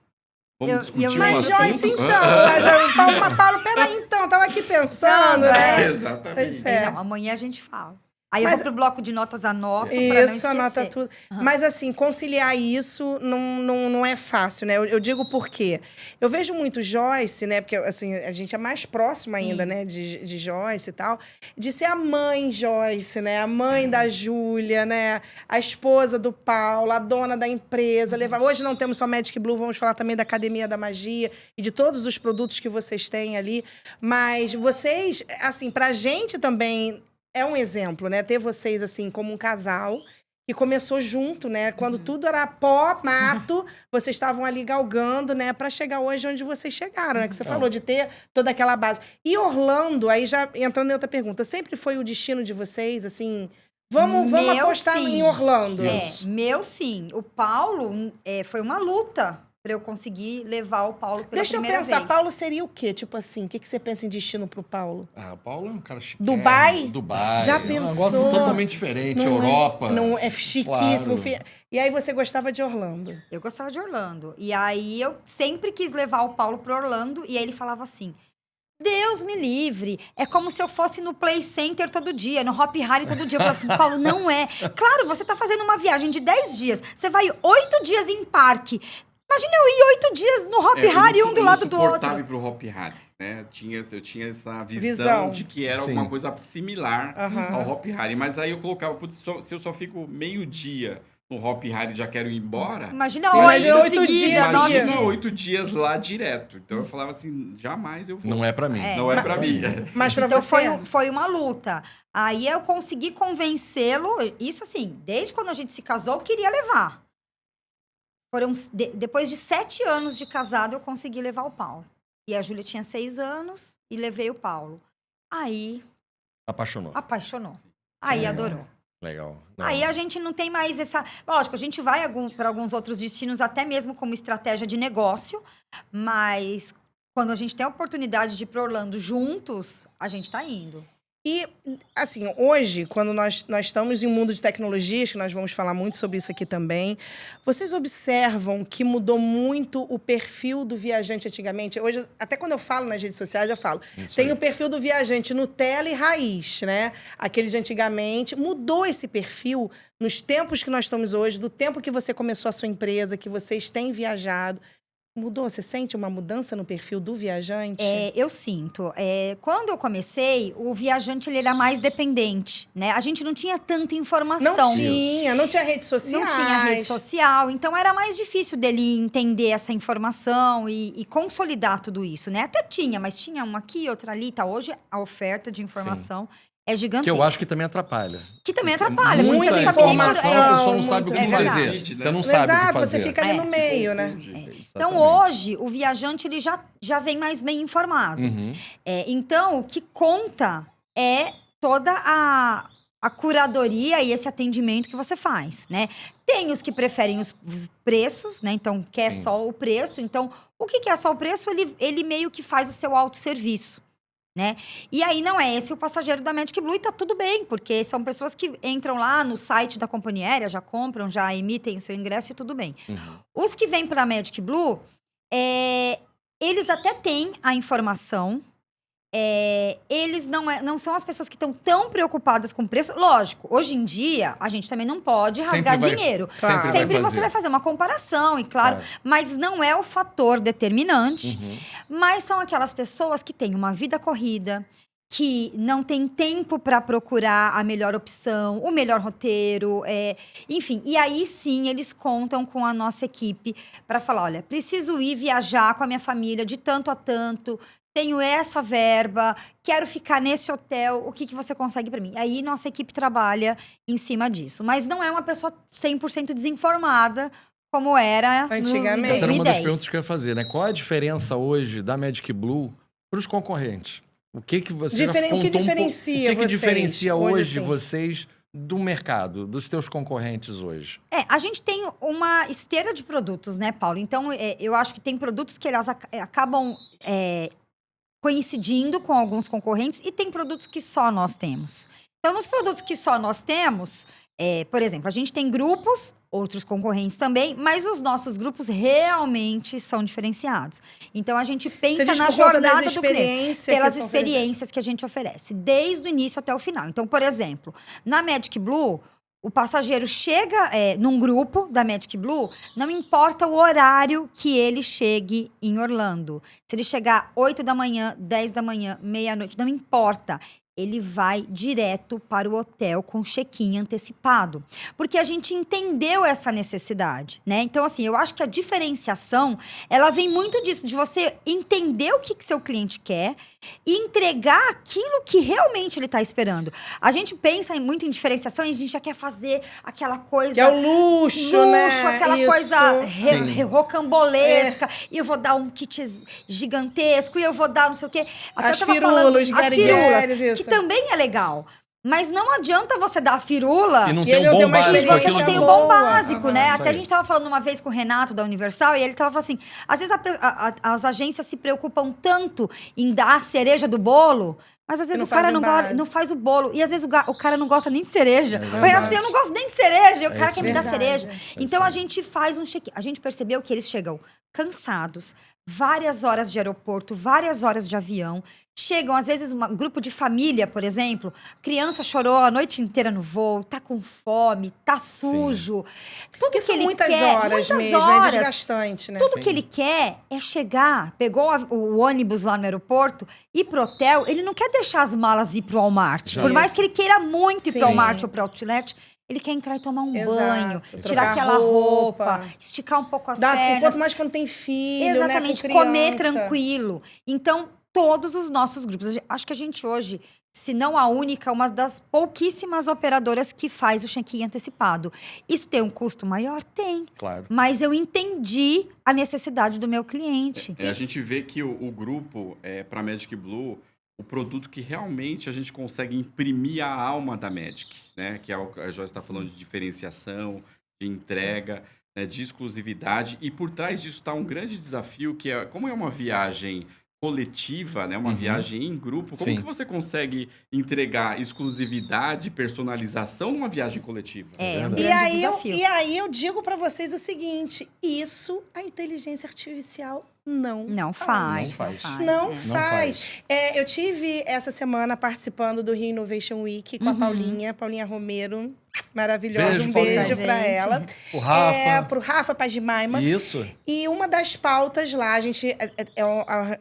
vamos Eu- discutir eu- um Mas assunto. Joyce, então, mas Paulo, peraí, então, tava aqui pensando, né? Exatamente. Pois é. Não, amanhã a gente fala. Aí eu Mas- vou pro bloco de notas, anoto pra não Isso, esquecer. anota tudo. Mas, assim, conciliar isso não é fácil, né? Eu digo por quê. Eu vejo muito Joyce, né? Porque, assim, a gente é mais próximo ainda, Sim. né? De Joyce e tal. De ser a mãe Joyce, né? A mãe da Júlia, né? A esposa do Paulo, a dona da empresa. Hoje não temos só Magic Blue, vamos falar também da Academia da Magia e de todos os produtos que vocês têm ali. Mas vocês, assim, pra gente também... É um exemplo, né? Ter vocês, assim, como um casal que começou junto, né? Quando tudo era pó, mato, vocês estavam ali galgando, né? Para chegar hoje onde vocês chegaram, né? Que você falou de ter toda aquela base. E Orlando, aí já entrando em outra pergunta, sempre foi o destino de vocês, assim... Vamos Meu, apostar sim. em Orlando. É, meu sim. O Paulo, foi uma luta pra eu conseguir levar o Paulo pela Deixa eu primeira pensar, vez. Paulo seria o quê? Tipo assim, o que você pensa em destino pro Paulo? Ah, o Paulo é um cara chique. Dubai? Dubai. Já É um pensou? negócio totalmente diferente. Europa. Não é chiquíssimo. Claro. E aí você gostava de Orlando? Eu gostava de Orlando. E aí eu sempre quis levar o Paulo pro Orlando e aí ele falava assim: Deus me livre, é como se eu fosse no Play Center todo dia, no Hop Harry todo dia. Eu falava assim, Paulo, não é. Claro, você tá fazendo uma viagem de 10 dias, você vai 8 dias em parque. Imagina eu ir 8 dias no Hop Harry, um do lado do outro. Eu pro Hop Harry, né? Eu tinha essa visão, Visão. de que era Sim. uma coisa similar Aham. ao Hop Harry. Mas aí eu colocava, putz, se eu só fico meio dia no Hop Harry e já quero ir embora... Imagina Imagina 8 8 dias, seguidas, 9 imagina meses. 8 dias lá direto. Então eu falava assim, jamais eu vou. Não é pra mim. Não é pra mim. Mas pra Então você... foi uma luta. Aí eu consegui convencê-lo, isso assim, desde quando a gente se casou, eu queria levar. Depois de 7 anos de casado, eu consegui levar o Paulo. E a Júlia tinha 6 anos e levei o Paulo. Aí, Apaixonou. apaixonou. Aí adorou. Legal. Não. Aí a gente não tem mais essa... Lógico, a gente vai para alguns outros destinos, até mesmo como estratégia de negócio, mas quando a gente tem a oportunidade de ir para Orlando juntos, a gente tá indo. E, assim, hoje, quando nós estamos em um mundo de tecnologias, que nós vamos falar muito sobre isso aqui também, vocês observam que mudou muito o perfil do viajante antigamente? Hoje, até quando eu falo nas redes sociais, eu falo, tem o perfil do viajante Nutella e raiz, né? Aquele de antigamente. Mudou esse perfil nos tempos que nós estamos hoje, do tempo que você começou a sua empresa, que vocês têm viajado. Mudou? Você sente uma mudança no perfil do viajante? Eu sinto. Quando eu comecei, o viajante ele era mais dependente, né? A gente não tinha tanta informação. Não tinha redes sociais. Não tinha rede social, então era mais difícil dele entender essa informação e consolidar tudo isso, né? Até tinha, mas tinha uma aqui, outra ali, tá? Hoje a oferta de informação é gigantesca. Que eu acho que também atrapalha. Que também atrapalha. Porque Muita você não sabe nem informação, a pessoa não sabe o que verdade. fazer. Você não sabe o que Exato, fazer. você fica ali no meio, né? Então, hoje, o viajante ele já vem mais bem informado. Uhum. Então, o que conta é toda a curadoria e esse atendimento que você faz, né? Tem os que preferem os preços, né? Então, quer Sim. só o preço. Então, o que é só o preço? Ele meio que faz o seu autosserviço. Né? E aí não é esse o passageiro da Magic Blue e tá tudo bem, porque são pessoas que entram lá no site da companhia aérea, já compram, já emitem o seu ingresso e tudo bem. Uhum. Os que vêm para a Magic Blue, eles até têm a informação, eles não são as pessoas que estão tão preocupadas com o preço. Lógico, hoje em dia, a gente também não pode rasgar dinheiro. Claro. Sempre você vai fazer uma comparação, e claro, mas não é o fator determinante. Uhum. Mas são aquelas pessoas que têm uma vida corrida, que não tem tempo para procurar a melhor opção, o melhor roteiro, enfim. E aí sim eles contam com a nossa equipe para falar: olha, preciso ir viajar com a minha família de tanto a tanto. Tenho essa verba, quero ficar nesse hotel, o que você consegue para mim? Aí nossa equipe trabalha em cima disso. Mas não é uma pessoa 100% desinformada, como era Antigamente. Essa era uma das 2010. perguntas que eu ia fazer, né? Qual a diferença hoje da Magic Blue para os concorrentes? O que você já O que contou diferencia o que vocês diferencia hoje assim? vocês do mercado, dos teus concorrentes hoje? A gente tem uma esteira de produtos, né, Paulo? Então, eu acho que tem produtos que elas acabam coincidindo com alguns concorrentes e tem produtos que só nós temos. Então, nos produtos que só nós temos, por exemplo, a gente tem grupos, outros concorrentes também, mas os nossos grupos realmente são diferenciados. Então, a gente pensa na jornada do cliente, pelas experiências que a gente oferece, desde o início até o final. Então, por exemplo, na Magic Blue, o passageiro chega num grupo da Magic Blue, não importa o horário que ele chegue em Orlando. Se ele chegar 8 da manhã, 10 da manhã, meia-noite, não importa. Ele vai direto para o hotel com check-in antecipado. Porque a gente entendeu essa necessidade, né? Então, assim, eu acho que a diferenciação, ela vem muito disso, de você entender o que seu cliente quer e entregar aquilo que realmente ele está esperando. A gente pensa muito em diferenciação e a gente já quer fazer aquela coisa... Que é o luxo, né? Aquela Isso. coisa Sim. rocambolesca. E eu vou dar um kit gigantesco e eu vou dar não sei o quê. Até As eu tava firulas, falando, as garigueres, firulas, isso. que também é legal. Mas não adianta você dar a firula E não E tem ele um não tem bom uma básico. e você experiência não tem o boa. bom básico, Aham, né? isso Até a aí. gente tava falando uma vez com o Renato da Universal e ele tava falando assim, às vezes as agências se preocupam tanto em dar a cereja do bolo, mas às vezes não o cara faz o não, básico. não faz o bolo. E às vezes o cara não gosta nem de cereja. O verdade. Renato assim, eu não gosto nem de cereja. E o cara isso quer me dar verdade. cereja. isso Então aí. a gente faz um check-in. A gente percebeu que eles chegam cansados, várias horas de aeroporto, várias horas de avião. Chegam, às vezes, um grupo de família, por exemplo. Criança chorou a noite inteira no voo, tá com fome, tá sujo. Tudo Porque que são ele muitas quer, horas muitas mesmo, horas. é desgastante, né? Tudo que ele quer é chegar, pegou o ônibus lá no aeroporto, ir pro hotel. Ele não quer deixar as malas e ir pro Walmart. Já Por isso. mais que ele queira muito ir Sim. pro Walmart ou pro Outlet, ele quer entrar e tomar um Exato, banho, trocar tirar aquela roupa, esticar um pouco as pernas. Quanto mais quando tem filho, Exatamente, né? Com comer criança. tranquilo. Então, todos os nossos grupos. Acho que a gente hoje, se não a única, uma das pouquíssimas operadoras que faz o check-in antecipado. Isso tem um custo maior? Tem. Claro. Mas eu entendi a necessidade do meu cliente. A gente vê que o grupo, para Magic Blue, o produto que realmente a gente consegue imprimir a alma da Magic, né? Que é o que a Joyce está falando de diferenciação, de entrega, né? De exclusividade. E por trás disso está um grande desafio, que é, como é uma viagem coletiva, né? Uma viagem em grupo, como Sim. que você consegue entregar exclusividade, personalização numa viagem coletiva? É um verdade. grande desafio. E aí eu digo para vocês o seguinte, isso a inteligência artificial não Não faz. Não faz. Não é. faz. Eu tive essa semana participando do Rio Innovation Week com a Paulinha Romero, maravilhosa. Beijo, Um Paulinha. beijo para Gente. ela. O Rafa. Pro Rafa Pajimaima. Isso. E uma das pautas lá,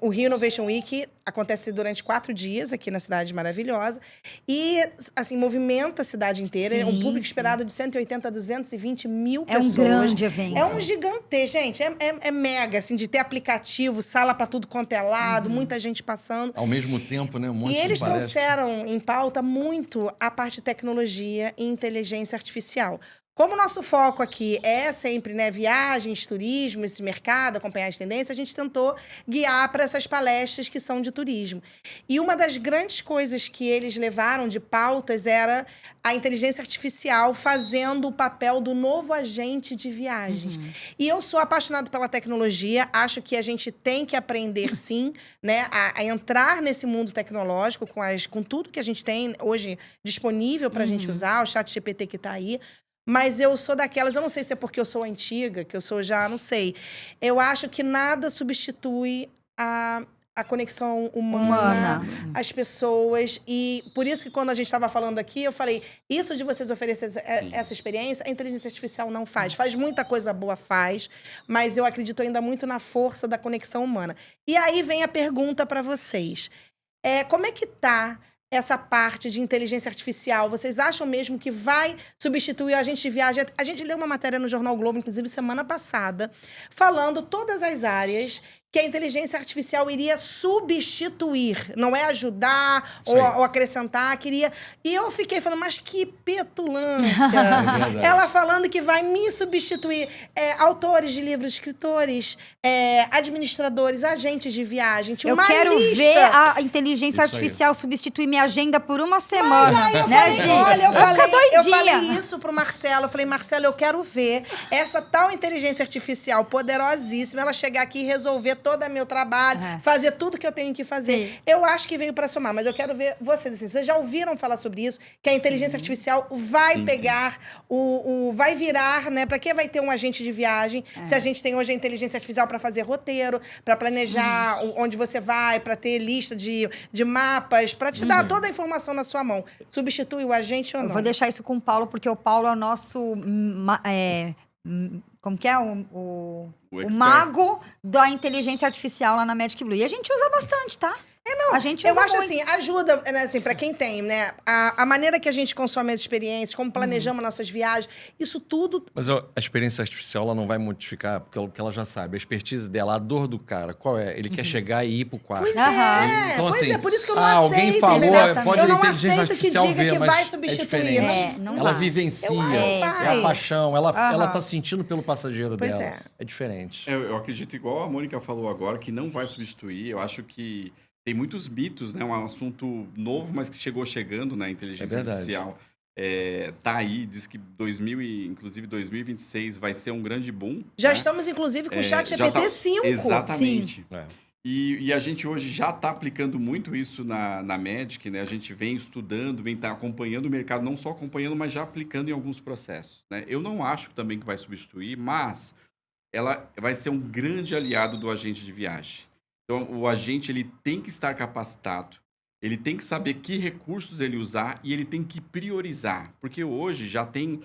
o Rio Innovation Week acontece durante 4 dias aqui na cidade maravilhosa. E, assim, movimenta a cidade inteira. É um Sim, público sim. esperado de 180 a 220 mil É um pessoas. grande evento. É um gigante, gente. É mega, assim, de ter aplicativo, sala para tudo quanto é lado, muita gente passando. Ao mesmo tempo, né? Um monte E de eles palestra. trouxeram em pauta muito a parte de tecnologia e inteligência artificial. Como o nosso foco aqui é sempre, né, viagens, turismo, esse mercado, acompanhar as tendências, a gente tentou guiar para essas palestras que são de turismo. E uma das grandes coisas que eles levaram de pautas era a inteligência artificial fazendo o papel do novo agente de viagens. E eu sou apaixonada pela tecnologia, acho que a gente tem que aprender, sim, né, a entrar nesse mundo tecnológico com tudo que a gente tem hoje disponível para a gente usar, o ChatGPT que está aí. Mas eu sou daquelas, eu não sei se é porque eu sou antiga, que eu sou já, não sei. Eu acho que nada substitui a conexão humana, as pessoas. E por isso que quando a gente estava falando aqui, eu falei, isso de vocês oferecerem essa experiência, a inteligência artificial não faz. Faz muita coisa boa, faz, mas eu acredito ainda muito na força da conexão humana. E aí vem a pergunta para vocês. Como é que tá essa parte de inteligência artificial? Vocês acham mesmo que vai substituir a gente de viagem? A gente leu uma matéria no Jornal Globo, inclusive semana passada, falando todas as áreas que a inteligência artificial iria substituir, não é ajudar ou acrescentar, queria... E eu fiquei falando, mas que petulância! verdade. Ela falando que vai me substituir. Autores de livros, escritores, administradores, agentes de viagem. Tinha Eu uma quero lista. ver a inteligência Isso aí. artificial substituir minha agenda por uma semana. Aí eu né, falei, Gi? olha, eu Vai ficar falei doidinha. isso pro Marcelo. Eu falei, Marcelo, eu quero ver essa tal inteligência artificial poderosíssima, ela chegar aqui e resolver todo o meu trabalho, fazer tudo que eu tenho que fazer. Sim. Eu acho que veio para somar, mas eu quero ver vocês. Assim, vocês já ouviram falar sobre isso? Que a inteligência artificial vai pegar, vai virar, né? Para que vai ter um agente de viagem se a gente tem hoje a inteligência artificial para fazer roteiro, para planejar onde você vai, para ter lista de mapas, para te dar toda a informação na sua mão. Substitui o agente ou Eu não? vou deixar isso com o Paulo, porque o Paulo é o nosso... como que é? O expert. mago da inteligência artificial lá na Magic Blue. E a gente usa bastante, tá? A gente usa Eu acho muito. assim, ajuda, né, assim, para quem tem, né? A maneira que a gente consome as experiências, como planejamos nossas viagens, isso tudo. Mas a experiência artificial ela não vai modificar, porque ela já sabe. A expertise dela, a dor do cara, qual é? Ele quer chegar e ir pro quarto. Pois Aham. Então, pois assim, é, por isso que eu não alguém aceito, falou, entendeu? pode Eu a não inteligência aceito que artificial diga ver, que mas vai é substituir. diferente. não Ela vai. vivencia, Eu acho, é vai. a paixão, ela Aham. tá sentindo pelo passageiro Pois dela. é. É diferente. Eu acredito, igual a Mônica falou agora, que não vai substituir. Eu acho que tem muitos mitos, né? Um assunto novo, mas que chegando na inteligência verdade. artificial. Tá aí, diz que inclusive 2026 vai ser um grande boom. Já né? estamos, inclusive, com o Já ChatGPT tá- 5. Exatamente. É. E a gente hoje já está aplicando muito isso na Magic, né? A gente vem estudando, vem acompanhando o mercado, não só acompanhando, mas já aplicando em alguns processos, né? Eu não acho também que vai substituir, mas ela vai ser um grande aliado do agente de viagem. Então, o agente ele tem que estar capacitado, ele tem que saber que recursos ele usar e ele tem que priorizar. Porque hoje já tem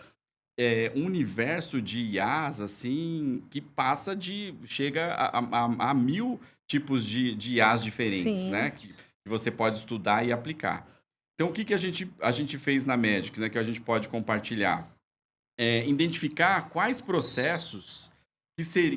um universo de IAs, assim, que chega a 1000 tipos de IAs diferentes, Sim. né? Que você pode estudar e aplicar. Então, o que a gente fez na Magic, né? Que a gente pode compartilhar? Identificar quais processos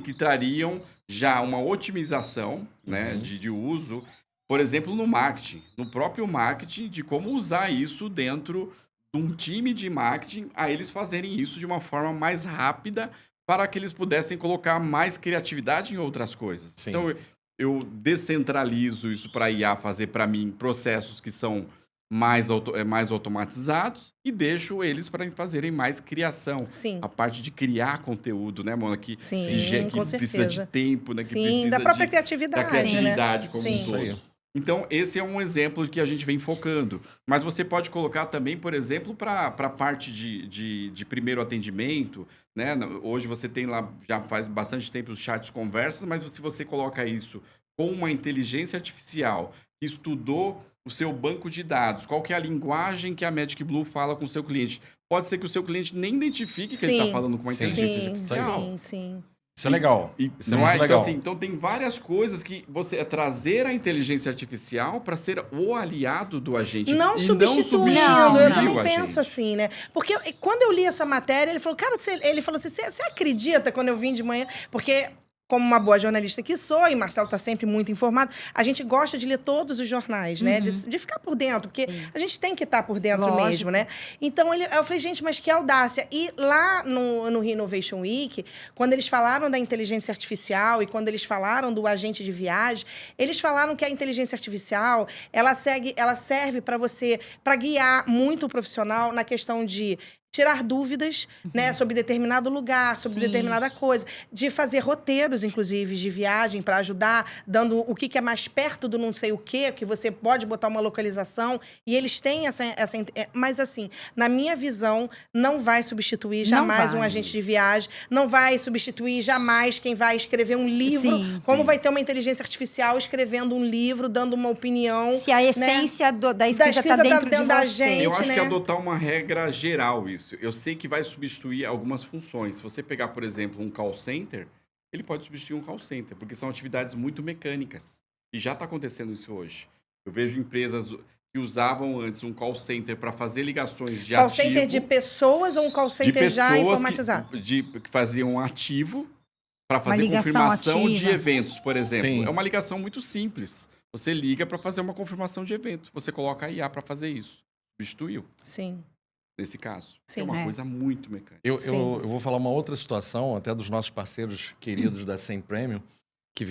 que trariam já uma otimização, né, de uso, por exemplo, no marketing. No próprio marketing, de como usar isso dentro de um time de marketing, a eles fazerem isso de uma forma mais rápida para que eles pudessem colocar mais criatividade em outras coisas. Sim. Então, eu descentralizo isso para a IA fazer para mim processos que são mais automatizados e deixo eles para fazerem mais criação. Sim. A parte de criar conteúdo, né, Mona? Que Sim, com precisa certeza. de tempo, né? Que Sim, precisa da própria da criatividade, criatividade né? como Sim. um Isso todo. aí. Então, esse é um exemplo que a gente vem focando. Mas você pode colocar também, por exemplo, para a parte de primeiro atendimento, né? Hoje você tem lá, já faz bastante tempo, os chats conversas, mas se você coloca isso com uma inteligência artificial que estudou o seu banco de dados, qual que é a linguagem que a Magic Blue fala com o seu cliente. Pode ser que o seu cliente nem identifique que ele está falando com uma inteligência artificial. Sim. Isso é legal. Isso é muito legal. Então, assim, então tem várias coisas que você trazer a inteligência artificial para ser o aliado do agente. Não e substituindo, não eu substituir também o penso agente. assim, né? Porque quando eu li essa matéria, ele falou, cara, ele falou assim, você acredita quando eu vim de manhã? Porque, como uma boa jornalista que sou, e Marcelo está sempre muito informado, a gente gosta de ler todos os jornais, né? De ficar por dentro, porque a gente tem que estar por dentro Lógico. mesmo, né? Então, eu falei, gente, mas que audácia. E lá no Innovation Week, quando eles falaram da inteligência artificial e quando eles falaram do agente de viagem, eles falaram que a inteligência artificial, ela serve para você, para guiar muito o profissional na questão de tirar dúvidas, né, sobre determinado lugar, sobre Sim. determinada coisa, de fazer roteiros, inclusive, de viagem para ajudar, dando o que é mais perto do não sei o quê, que você pode botar uma localização, e eles têm mas assim, na minha visão, não vai substituir jamais um agente de viagem, não vai substituir jamais quem vai escrever um livro, Sim. como vai ter uma inteligência artificial escrevendo um livro, dando uma opinião. Se a essência da escrita está dentro de da você. gente, Eu acho que né? adotar uma regra geral isso. Eu sei que vai substituir algumas funções. Se você pegar, por exemplo, um call center, ele pode substituir um call center, porque são atividades muito mecânicas. E já está acontecendo isso hoje. Eu vejo empresas que usavam antes um call center para fazer ligações de Call ativo. center de pessoas ou um call de center já pessoas informatizado? que faziam um ativo para fazer ligação confirmação ativa. de eventos, por exemplo. Sim. É uma ligação muito simples. Você liga para fazer uma confirmação de evento. Você coloca a IA para fazer isso. Substituiu, Sim. nesse caso. Sim. É uma É. coisa muito mecânica. Eu Sim. vou falar uma outra situação, até dos nossos parceiros queridos da 100 Premium, que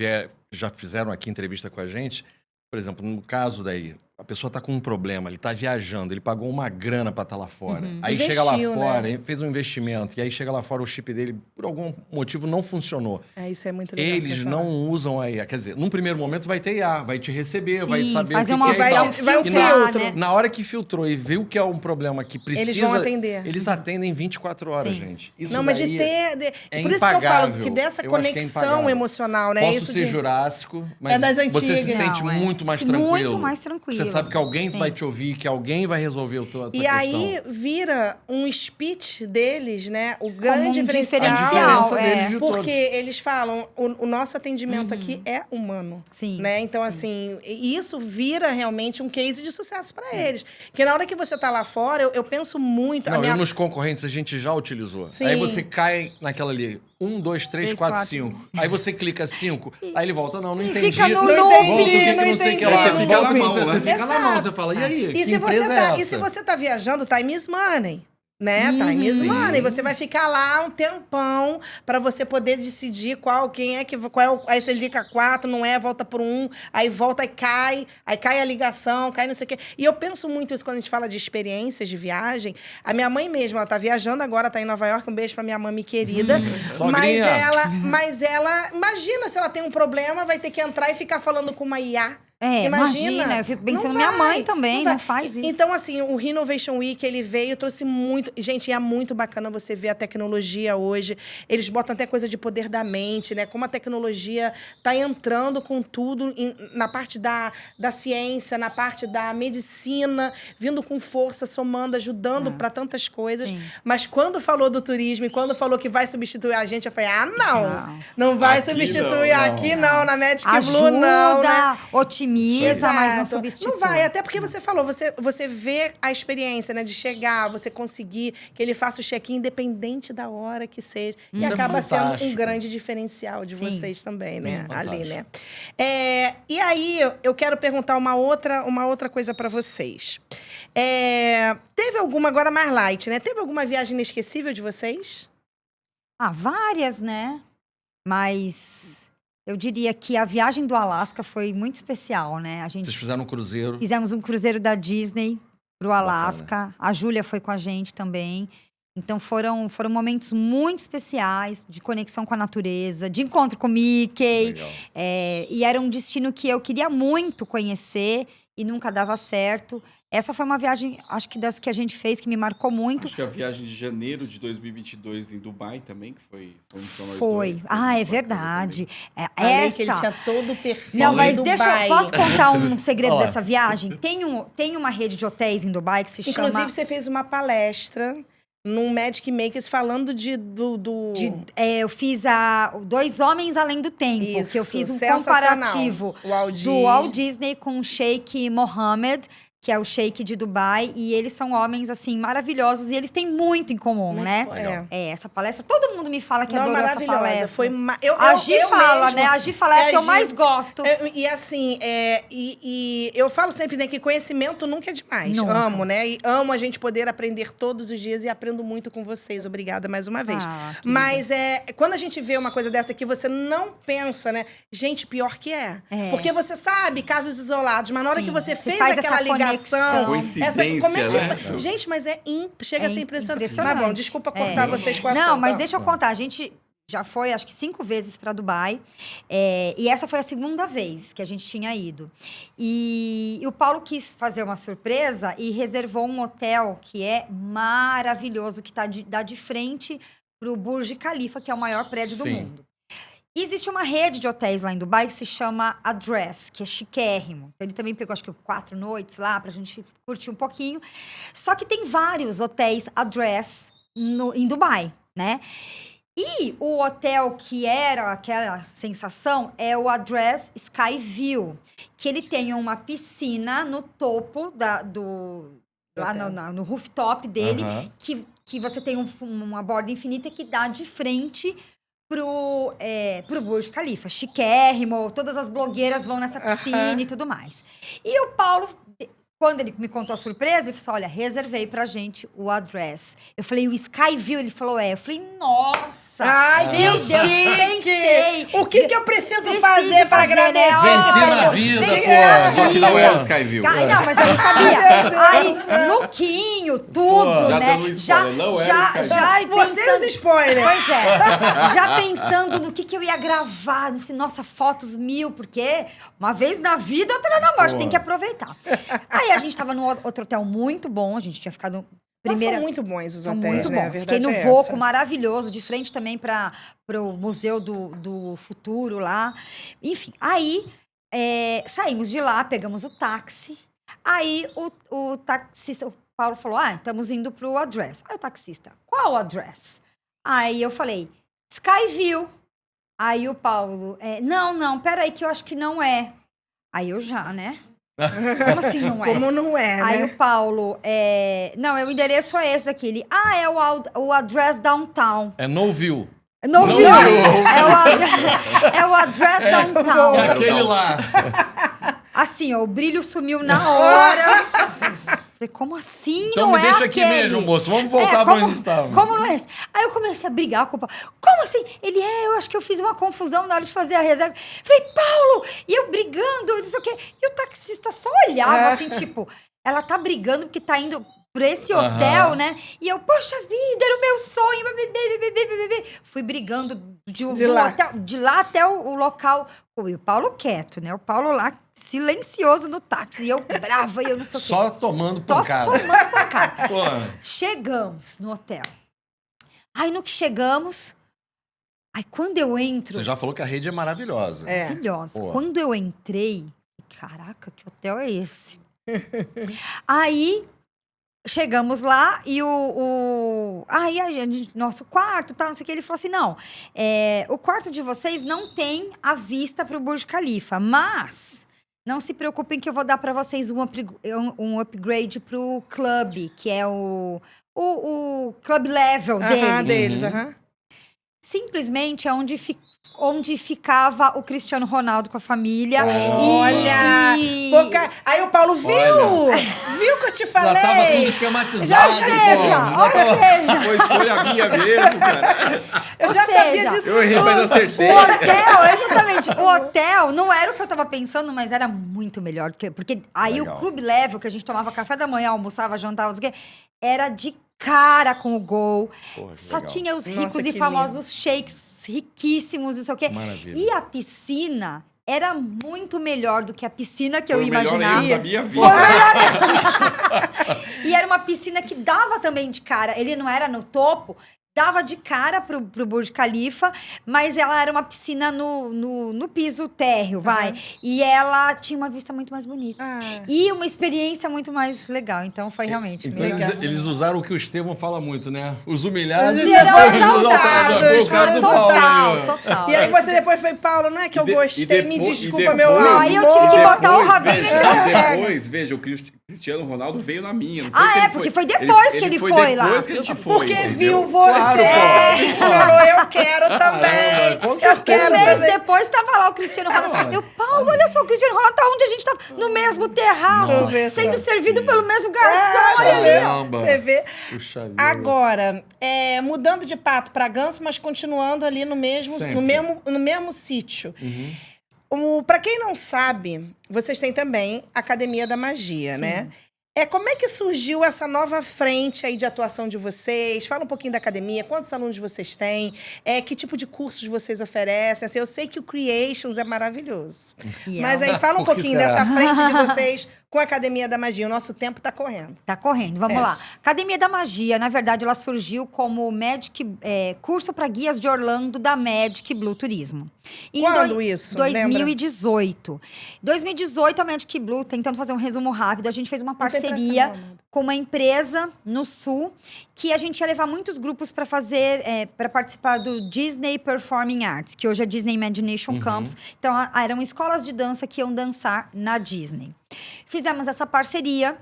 já fizeram aqui entrevista com a gente. Por exemplo, no caso daí, a pessoa está com um problema, ele está viajando, ele pagou uma grana para estar lá fora. Aí chega lá Investiu, fora, né? ele fez um investimento, e aí chega lá fora, o chip dele, por algum motivo, não funcionou. Isso é muito legal. Eles você falar. não usam a IA. Quer dizer, num primeiro momento vai ter IA, vai te receber, Sim, vai saber fazer o que uma que é e tal. vai um E filtro. né? na hora que filtrou e viu que é um problema que precisa... Eles vão atender. Eles atendem 24 horas, Sim. gente. Isso Não, mas de daí ter. é Por isso que eu falo impagável. que dessa Eu acho que é conexão impagável. emocional, né? Posso Isso ser de... jurássico, mas É das você se antigas. sente Não, é. muito mais Muito tranquilo. mais tranquilo. Você sabe que alguém Sim. vai te ouvir, que alguém vai resolver a tua E questão. aí vira um speech deles, né? O grande um diferencial. A diferença é. deles de Porque todos. eles falam, o nosso atendimento aqui é humano. Sim. Né? Então, assim, isso vira realmente um case de sucesso para eles. Porque na hora que você tá lá fora, eu penso muito. Não, e nos concorrentes a gente já utilizou. Sim. Aí você cai naquela ali. 1, 2, 3, 4, 4. 5. Aí você clica 5. Aí ele volta. Não E entendi. fica no Volta loop. o que não sei o que lá. Você fica Volta na o que mão, você né? fica na mão. Exato. Você fala, e aí? E Que se, você empresa é tá, essa? e se você tá viajando, time is money. Né? Time is Sim. money. Você vai ficar lá um tempão para você poder decidir qual é o. Aí você liga 4, não é, volta por 1, aí volta e cai a ligação, cai não sei o quê. E eu penso muito isso quando a gente fala de experiências de viagem. A minha mãe mesmo, ela tá viajando agora, tá em Nova York, um beijo pra minha mãe querida. Sogrinha. Mas ela, imagina se ela tem um problema, vai ter que entrar e ficar falando com uma IA. Imagina. Eu fico pensando, minha mãe também não faz isso. Então, assim, o Innovation Week, ele veio, trouxe muito... Gente, é muito bacana você ver a tecnologia hoje. Eles botam até coisa de poder da mente, né? Como a tecnologia está entrando com tudo na parte da ciência, na parte da medicina, vindo com força, somando, ajudando para tantas coisas. Sim. Mas quando falou do turismo e quando falou que vai substituir a gente, eu falei, não vai Aqui substituir não. aqui não, na Magic Ajuda, Blue não, né? otimiza, mas não Exato. substitui. Não vai, até porque você falou, você vê a experiência, né, de chegar, você conseguir que ele faça o check-in independente da hora que seja. E Isso é acaba sendo um fantástico. grande diferencial de Sim. vocês também, né, Sim, ali, né? E aí, eu quero perguntar uma outra coisa para vocês. Teve alguma, agora mais light, né? Teve alguma viagem inesquecível de vocês? Várias, né? Mas eu diria que a viagem do Alasca foi muito especial, né? A gente Vocês fizeram um cruzeiro. fizemos um cruzeiro da Disney pro Alasca. A Júlia foi com a gente também. Então foram momentos muito especiais de conexão com a natureza, de encontro com o Mickey. Legal. E era um destino que eu queria muito conhecer e nunca dava certo. Essa foi uma viagem, acho que das que a gente fez, que me marcou muito. Acho que a viagem de janeiro de 2022 em Dubai também, que foi Foi. É verdade. Falei que ele tinha todo o perfil Não, mas em Dubai. posso contar um segredo Olha lá. dessa viagem? Tem uma rede de hotéis em Dubai que se chama... Inclusive, você fez uma palestra num Magic Makers falando eu fiz 2 Homens Além do Tempo, Isso, que eu fiz um sensacional. comparativo Walt do Walt Disney com o Sheikh Mohammed, que é o Sheikh de Dubai, e eles são homens, assim, maravilhosos, e eles têm muito em comum, né? Essa palestra, todo mundo me fala que Não, adorou essa maravilhosa. palestra. Foi A Gi fala, mesma, né? A Gi fala, é a que eu mais gosto. E assim, e eu falo sempre, né, que conhecimento nunca é demais. Nunca. Amo, né? E amo a gente poder aprender todos os dias e aprendo muito com vocês. Obrigada mais uma vez. Querida. Mas quando a gente vê uma coisa dessa que você não pensa, né? Gente, pior que é. Porque você sabe casos isolados, mas na hora Sim, que você você fez faz aquela essa ligação... Coincidência, como é que... né? Gente, mas chega a ser impressionante. Mas bom, desculpa É. cortar vocês com a Não, mas deixa eu contar. A gente já foi, acho que 5 vezes para Dubai. E essa foi a segunda vez que a gente tinha ido. E o Paulo quis fazer uma surpresa e reservou um hotel que é maravilhoso, que dá de frente para o Burj Khalifa, que é o maior prédio do Sim. mundo. E existe uma rede de hotéis lá em Dubai que se chama Address, que é chiquérrimo. Ele também pegou, acho que 4 noites lá pra gente curtir um pouquinho. Só que tem vários hotéis Address em Dubai, né? E o hotel que era aquela sensação é o Address Skyview, que ele tem uma piscina no topo lá no rooftop dele, Aham. que você tem uma borda infinita que dá de frente pro Burj Khalifa. Chiquérrimo, todas as blogueiras vão nessa piscina e tudo mais. E o Paulo, quando ele me contou a surpresa, ele falou assim, olha, reservei pra gente o Address. Eu falei, o Skyview? Ele falou, Eu falei, nossa! Ai, meu que Deus, chique! pensei. O que eu preciso fazer para agradecer? Né? Venci na vida, Venci pô. na Só que não vida. é o Skyview. Não, mas eu não sabia. Aí, lookinho, tudo, Já né? dando spoiler, não era o Skyview. já Você e os spoilers. Pois é. Já pensando no que eu ia gravar. Nossa, fotos 1000, porque uma vez na vida, outra na morte. Pô. Tem que aproveitar. Aí a gente tava num outro hotel muito bom. A gente tinha ficado... São muito bons os São hotéis, muito né? A bons. Fiquei verdade no é Voco, essa. maravilhoso, de frente também para o Museu do Futuro lá. Enfim, aí saímos de lá, pegamos o táxi. Aí o taxista, o Paulo falou, estamos indo pro Address. Aí o taxista, qual Address? Aí eu falei, Skyview. Aí o Paulo, não, peraí que eu acho que não é. Aí eu já, né? Como assim não é? Como não é, Aí né? o Paulo, não, o endereço é esse daqui. Ele, é o Address Downtown. É no view. Não viu? viu. É o Address Downtown. É aquele lá. Assim, ó, o brilho sumiu na hora. Falei, como assim? Então não me é deixa aqui aquele? mesmo, moço. Vamos voltar pra como, onde estava. Como não é esse? Aí eu comecei a brigar com o Paulo. Como assim? Ele, eu acho que eu fiz uma confusão na hora de fazer a reserva. Falei, Paulo! E eu brigando, não sei o quê. E o taxista só olhava assim, tipo, ela tá brigando porque tá indo pra esse hotel, né? E eu, poxa vida, era o meu sonho. Fui brigando de lá até o local. E o Paulo quieto, né? O Paulo lá silencioso no táxi. E eu brava, e eu não sei o quê. Só tomando Tô pancada. somando pancada. Pô. Chegamos no hotel. Aí no que chegamos... Aí quando eu entro... Você já falou que a rede é maravilhosa. Maravilhosa. Boa. Quando eu entrei... Caraca, que hotel é esse? Aí... Chegamos lá e aí a gente, nosso quarto, tal, não sei o que, ele falou assim, não, o quarto de vocês não tem a vista para o Burj Khalifa, mas não se preocupem que eu vou dar para vocês um upgrade pro clube, que é o club level deles. Simplesmente é onde ficava o Cristiano Ronaldo com a família. Olha! Aí o Paulo viu! Viu que eu te falei? Já tava tudo esquematizado. Ou seja, Foi escolha minha mesmo, cara. Eu já Ou sabia sabia Veja, disso Eu errei, mas tudo. acertei. o hotel, exatamente. O hotel não era o que eu tava pensando, mas era muito melhor. Porque aí Legal. o Clube Level, que a gente tomava café da manhã, almoçava, jantava, não sei o quê, era de cara com o Gol. Porra, que Só legal. tinha os Nossa, ricos e que famosos shakes riquíssimos, não sei o quê. Maravilha. E a piscina era muito melhor do que a piscina que Foi eu o melhor imaginava. erro da minha vida. Foi o melhor. E era uma piscina que dava também de cara. Ele não era no topo, dava de cara pro Burj Khalifa, mas ela era uma piscina no piso térreo, vai. E ela tinha uma vista muito mais bonita. Ah. E uma experiência muito mais legal. Então foi realmente Então legal. eles usaram o que o Estevão fala muito, né? Os humilhados Os serão depois os exaltados, exaltados. O caso do Paulo Total, aí, ó. total. E aí você depois foi, Paulo, não é que eu E de- gostei, e me depois- desculpa, e meu depois- amor. Aí eu tive que botar o rabinho veja, entre as pernas. depois, veja, o Cristiano Ronaldo veio na minha. Não foi Ah, que é, ele porque foi depois que ele foi lá. Depois que a gente foi, Porque entendeu? viu você Claro, e falou, eu quero também. Caramba, com Eu certeza. quero Um mês também. depois tava lá o Cristiano Ronaldo. Eu, Paulo, olha só, o Cristiano Ronaldo tá onde a gente tava. No mesmo terraço, Nossa. sendo servido pelo mesmo garçom. Olha ali, ó. Caramba. Você vê. Puxa vida. Agora, mudando de pato para ganso, mas continuando ali no mesmo, Sempre. no mesmo sítio. Para quem não sabe, vocês têm também a Academia da Magia, né? Como é que surgiu essa nova frente aí de atuação de vocês? Fala um pouquinho da academia, quantos alunos vocês têm? Que tipo de cursos vocês oferecem? Assim, eu sei que o Creations é maravilhoso. E Mas é aí fala um Por que pouquinho será? dessa frente de vocês com a Academia da Magia. O nosso tempo está correndo. Tá correndo, vamos lá. Academia da Magia, na verdade, ela surgiu como curso para guias de Orlando da Magic Blue Turismo. Em Quando isso? 2018. 2018, a Magic Blue, tentando fazer um resumo rápido, a gente fez uma Não tem parceria pressa não, amada. com uma empresa no Sul que a gente ia levar muitos grupos para fazer, para participar do Disney Performing Arts, que hoje é Disney Imagination Campus. Então, eram escolas de dança que iam dançar na Disney. Fizemos essa parceria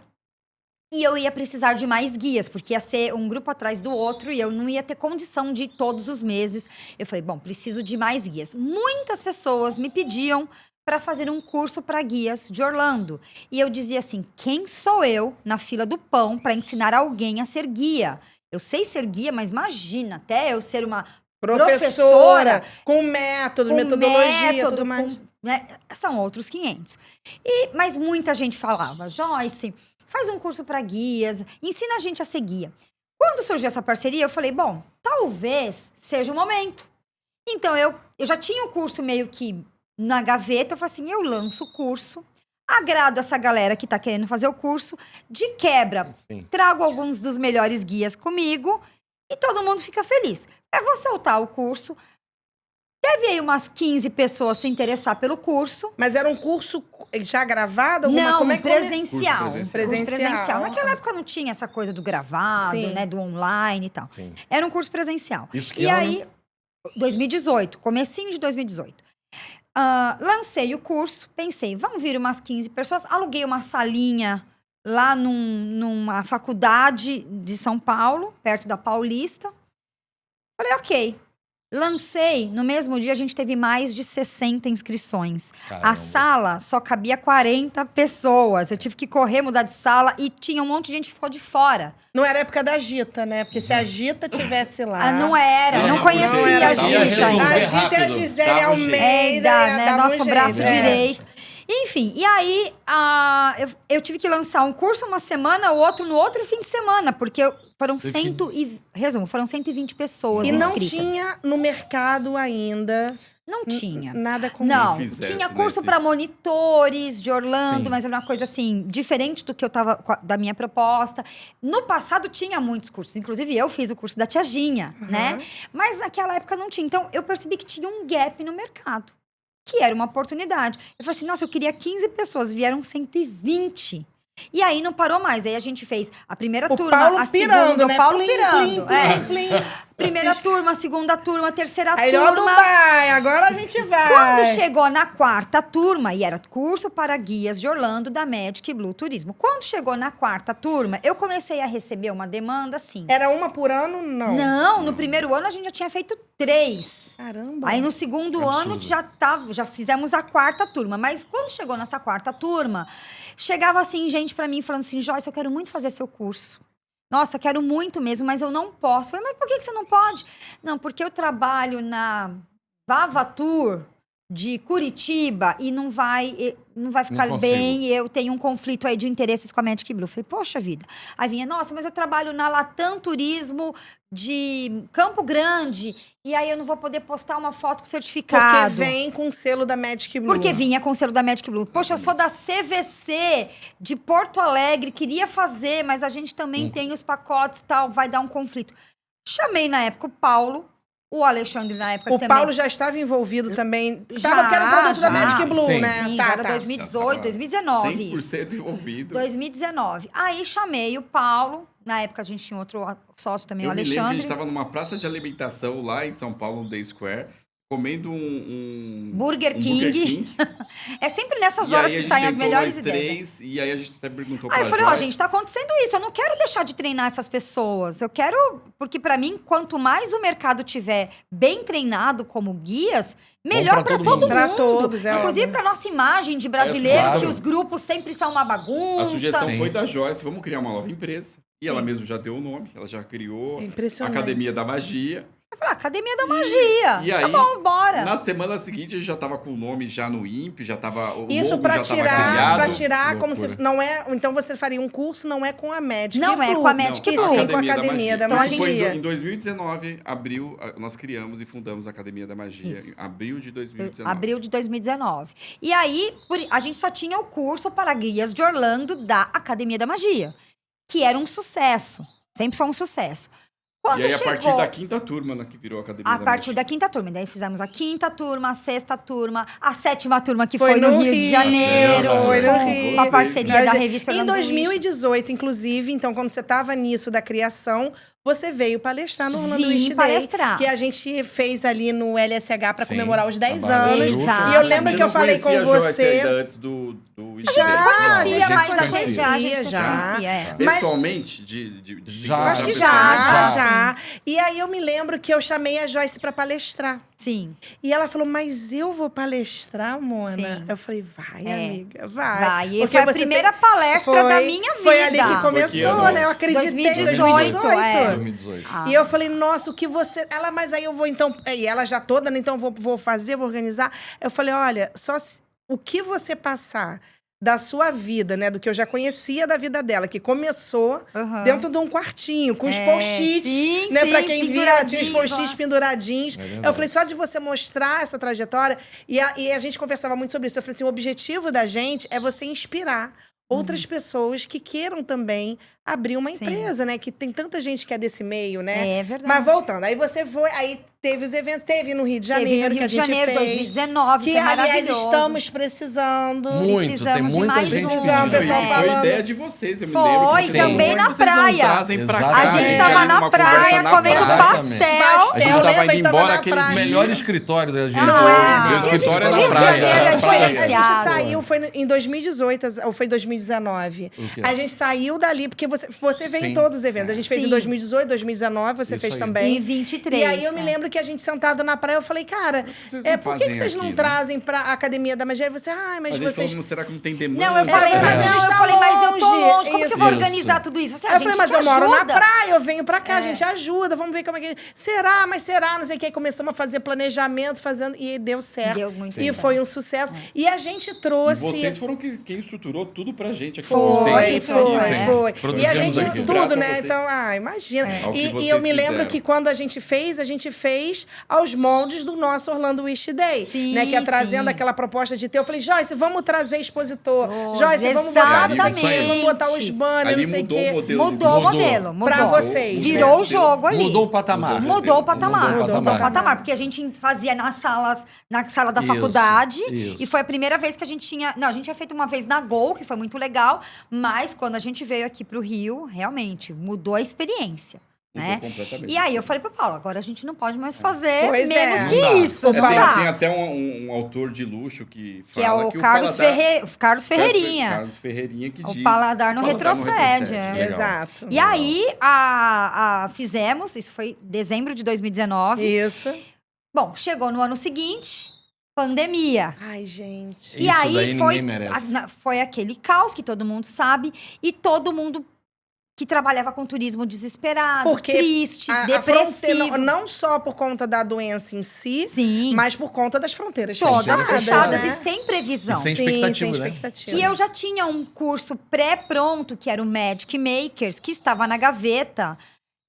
e eu ia precisar de mais guias, porque ia ser um grupo atrás do outro e eu não ia ter condição de ir todos os meses. Eu falei, bom, preciso de mais guias. Muitas pessoas me pediam para fazer um curso para guias de Orlando. E eu dizia assim, quem sou eu na fila do pão para ensinar alguém a ser guia? Eu sei ser guia, mas imagina, até eu ser uma Professora, com método, com metodologia, método, tudo mais. né, são outros 500. Mas muita gente falava, Joyce, faz um curso para guias, ensina a gente a ser guia. Quando surgiu essa parceria, eu falei, bom, talvez seja o momento. Então, eu já tinha o curso meio que na gaveta, eu falei assim, eu lanço o curso, agrado essa galera que tá querendo fazer o curso, de quebra, Sim. trago alguns dos melhores guias comigo e todo mundo fica feliz. Eu vou soltar o curso. Teve aí umas 15 pessoas se interessar pelo curso. Mas era um curso já gravado? Não, como é que presencial. Curso presencial. Naquela época não tinha essa coisa do gravado, Sim. né, do online e tal. Sim. Era um curso presencial. Isso que E ano? aí, 2018, comecinho de 2018. Lancei o curso, pensei, vamos vir umas 15 pessoas. Aluguei uma salinha lá numa faculdade de São Paulo, perto da Paulista. Falei, ok. Lancei, no mesmo dia a gente teve mais de 60 inscrições. Caramba. A sala só cabia 40 pessoas. Eu tive que correr, mudar de sala e tinha um monte de gente que ficou de fora. Não era época da Gita, né? Porque se a Gita tivesse lá... Não era, não Não, conhecia não era a Gita. Gita. Resolver A Gita é a rápido. Gisele Dava um jeito. Almeida, né? dava um Nosso jeito, braço é. direito. Enfim, e aí eu tive que lançar um curso uma semana, o outro no outro fim de semana, porque foram foram 120 pessoas E não inscritas. tinha no mercado ainda Não tinha. nada como Não, fizesse, tinha né, curso esse- para monitores de Orlando, Sim. mas era uma coisa assim, diferente do que eu tava da minha proposta. No passado tinha muitos cursos, inclusive eu fiz o curso da Tia Ginha, né? Mas naquela época não tinha. Então eu percebi que tinha um gap no mercado, que era uma oportunidade. Eu falei assim, nossa, eu queria 15 pessoas, vieram 120. E aí não parou mais. Aí a gente fez a primeira O turma, Paulo a pirando, segunda, né? o Paulo Plim, pirando. plim, é. plim, plim. Primeira turma, segunda turma, terceira Aí, ó, turma. Dubai, agora a gente vai. Quando chegou na quarta turma, e era curso para guias de Orlando da Magic Blue Turismo. Quando chegou na quarta turma, eu comecei a receber uma demanda assim. Era uma por ano? Não. Não, no primeiro ano a gente já tinha feito 3. Caramba. Aí no segundo ano já fizemos a quarta turma. Mas quando chegou nessa quarta turma, chegava assim gente pra mim falando assim, Joyce, eu quero muito fazer seu curso. Nossa, quero muito mesmo, mas eu não posso. Falei, mas por que você não pode? Não, porque eu trabalho na Vava Tour de Curitiba e não vai ficar consigo. bem, eu tenho um conflito aí de interesses com a Magic Blue. Falei, poxa vida. Aí vinha, nossa, mas eu trabalho na Latam Turismo de Campo Grande e aí eu não vou poder postar uma foto com certificado. Porque vem com o selo da Magic Blue. Porque vinha com o selo da Magic Blue. Poxa, eu sou da CVC de Porto Alegre, queria fazer, mas a gente também tem os pacotes e tal, vai dar um conflito. Chamei na época o Paulo, o Alexandre na época O também. Paulo já estava envolvido também. Já, Porque era um produto da já. Magic Blue, Sim. né? Sim, Tá, era tá. 2018, 2019 isso. 100% envolvido. 2019. Aí chamei o Paulo, na época a gente tinha outro sócio também, Eu o me lembro que a Alexandre. gente estava numa praça de alimentação lá em São Paulo, no Day Square, comendo um Burger um King. É sempre nessas E horas aí a que gente saem as sentou melhores nós ideias. três, e aí a gente até perguntou Aí pra eu falei, ó, Joyce. gente, tá acontecendo isso. Eu não quero deixar de treinar essas pessoas. Eu quero... Porque pra mim, quanto mais o mercado tiver bem treinado como guias, melhor pra pra todo todo mundo. mundo. Pra todos, é Inclusive óbvio. pra nossa imagem de brasileiro, Claro. que os grupos sempre são uma bagunça. A sugestão Sim. foi da Joyce, vamos criar uma nova empresa. E ela Sim. mesma já deu o nome, ela já criou a Impressionante. Academia da Magia. Eu falei, Academia da Magia. E aí, tá bom, bora. na semana seguinte, a gente já tava com o nome já no INPE, já tava o Isso logo pra já tava tirar, criado. pra tirar como se Loucura. não é, então você faria um curso não é com a Magic Não Blue, é com a Magic e Blue. sim com a Academia da Então, Magia. Foi em 2019, abril, nós criamos e fundamos a Academia da Magia. Isso. Em abril de 2019. Abril de 2019. E aí, a gente só tinha o curso para guias de Orlando da Academia da Magia, que era um sucesso. Sempre foi um sucesso. Quando E aí, chegou... a partir da quinta turma, né, que virou a Academia A da partir Magia. da quinta turma. Daí fizemos a quinta turma, a sexta turma, a sétima turma que Foi foi no no Rio de Rio. Janeiro. Foi no com Rio. a parceria da revista Em Orlando Wish. 2018, inclusive, então, quando você estava nisso da criação, você veio palestrar no Orlando Vim Wish Day, palestrar. que a gente fez ali no LSH para Sim, comemorar os 10 trabalho anos. junto. Exato. E eu lembro Você que eu não falei com conhecia a Joyce você. ainda antes do A gente Já, conhecia, a gente mas já a gente conhecia, se já. conhecia, é. Mas- Pessoalmente, Já. Acho que Já. já. E aí eu me lembro que eu chamei a Joyce para palestrar. Sim. E ela falou, mas eu vou palestrar, Mona? Sim. Eu falei, vai, É. amiga, vai. Vai. E Porque foi a você primeira palestra da minha vida. Foi ali que Foi que começou, ano? né? Eu acreditei em 2018, 2018. é. 2018. Ah. E eu falei, nossa, o que você... Ela, mas aí eu vou então... E ela já toda, né? Então vou fazer, vou organizar. Eu falei, olha, o que você passar da sua vida, né? Do que eu já conhecia da vida dela, que começou Aham. dentro de um quartinho, com os É, post-its, sim, né? sim, Pra quem via, ela tinha os penduradinhos post-its lá. penduradinhos. É verdade. Eu falei, só de você mostrar essa trajetória... E a gente conversava muito sobre isso. Eu falei assim, o objetivo da gente é você inspirar outras pessoas que queiram também abrir uma Uhum. Sim. empresa, né? Que tem tanta gente que é desse meio, né? É verdade. Mas voltando, aí você foi, aí teve os eventos, teve no Rio de Teve no Janeiro, Rio que a de gente Janeiro, fez. 2019, Que, foi aliás, maravilhoso. estamos precisando. Muito, tem Precisamos de muita mais gente um. Precisamos, pedindo. pessoal É. Foi falando. ideia de vocês, eu me Foi, lembro. que vocês também não- na vocês não praia. trazem pra cá, Exatamente. A gente É, tava na uma praia conversa na comendo praia. Exatamente. pastel. A gente tava lembra? indo A gente tava embora na aquele praia. Melhor escritório da gente. Não é? Meu E a gente escritório é foi na no Rio de praia. Janeiro é A gente diferenciado. saiu, foi em 2018, ou foi 2019. O quê? A gente saiu dali, porque você veio em Sim. todos os eventos. A gente fez Sim. em 2018, 2019, você Isso fez aí. também. Em 23. E aí eu me lembro que a gente sentado na praia, eu falei, cara, Vocês não por que fazem vocês não aqui, né? trazem pra Academia da Magia? E você, mas A gente vocês... falou, será que não tem demanda? Não, eu falei, mas a não, gente eu tá falei, mas eu tô longe. longe, como que eu vou Isso. organizar tudo isso? Você, Aí eu falei, mas eu moro na praia, eu venho pra cá, a É. gente ajuda, vamos ver como é que... Será? Mas será? Não sei o que. Aí começamos a fazer planejamento, e deu certo. Deu muito E certo. foi um sucesso. E a gente E trouxe... vocês foram quem estruturou tudo pra gente aqui. Foi, Vocês foi, aqui, é. foi. E a Produzimos gente, aqui. tudo, Grato a né? vocês. Então, imagina. Ao que E vocês eu me lembro fizeram. que quando a gente fez aos moldes do nosso Orlando Wish Day. Sim, né? Que é trazendo sim. aquela proposta de ter. Eu falei, Joyce, vamos trazer expositor. Oh, Joyce, vamos botar isso aqui, exatamente. vamos botar os banners, Ali não sei o mudou quê. o modelo. Mudou o Mudou. modelo, mudou. Pra vocês, Virou né? o jogo ali. Mudou o patamar. Mudou o patamar. Mudou o Mudou o patamar. patamar. Porque a gente fazia na sala da Isso, faculdade. isso. E foi a primeira vez que a gente tinha. Não, a gente tinha feito uma vez na Gol, que foi muito legal. Mas quando a gente veio aqui pro Rio, realmente mudou a experiência. Mudou Né? completamente. E aí eu falei pro Paulo, agora a gente não pode mais fazer Pois é. menos Não que dá. isso. Não Não dá. Tem dá. até um autor de luxo que Que é fala o que Carlos, paladar- Carlos Ferreirinha. Carlos Ferreirinha que O diz... paladar não retrocede, é. Legal. Exato. E aí, fizemos, isso foi dezembro de 2019. Isso. Bom, chegou no ano seguinte, pandemia. Ai, gente. E Isso aí daí foi, ninguém merece. foi aquele caos que todo mundo sabe e todo mundo que trabalhava com turismo desesperado, Porque triste, a depressivo. fronteira, não só por conta da doença em si, Sim, mas por conta das fronteiras todas fechadas né? e sem previsão. E sem Sim, expectativa, sem né? expectativa. Que eu já tinha um curso pré-pronto, que era o Magic Makers, que estava na gaveta.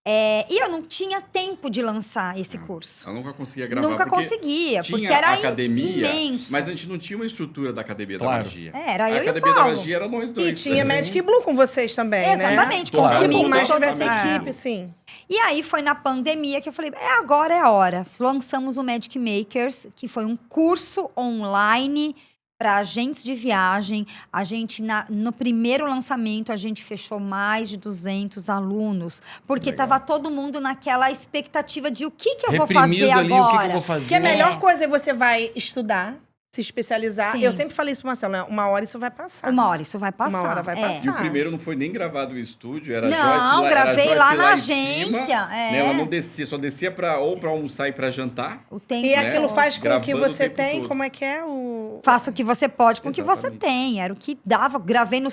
E eu não tinha tempo de lançar esse curso. Ela nunca conseguia gravar. Nunca porque conseguia, tinha porque era a academia, imenso. mas a gente não tinha uma estrutura da Academia Claro. da Magia. Era A eu e o Academia da Paulo. Magia era nós dois. E tinha assim. Magic Blue com vocês também, né? Exatamente, Claro. Se consumindo por mais todo- tivesse É. equipe, sim. E aí foi na pandemia que eu falei, agora é a hora. Lançamos o Magic Makers, que foi um curso online para agentes de viagem. A gente, no primeiro lançamento, a gente fechou mais de 200 alunos. Porque Legal. tava todo mundo naquela expectativa de o que eu vou Reprimido fazer ali, agora. o que eu vou fazer. Porque a melhor coisa é você vai estudar, se especializar. Sim. Eu sempre falei isso, Marcelo, né? Uma hora isso vai passar. Uma hora isso vai passar. Uma hora vai E passar. o primeiro não foi nem gravado no estúdio, era Não, Joyce lá, gravei era lá Joyce na em cima, agência, né? Ela não descia, só descia ou pra almoçar e pra jantar. O tempo E né? aquilo faz com que Gravando você o tempo tem, todo. como é que é o... Faça o que você pode com o que você Exatamente. tem. Era o que dava. Gravei no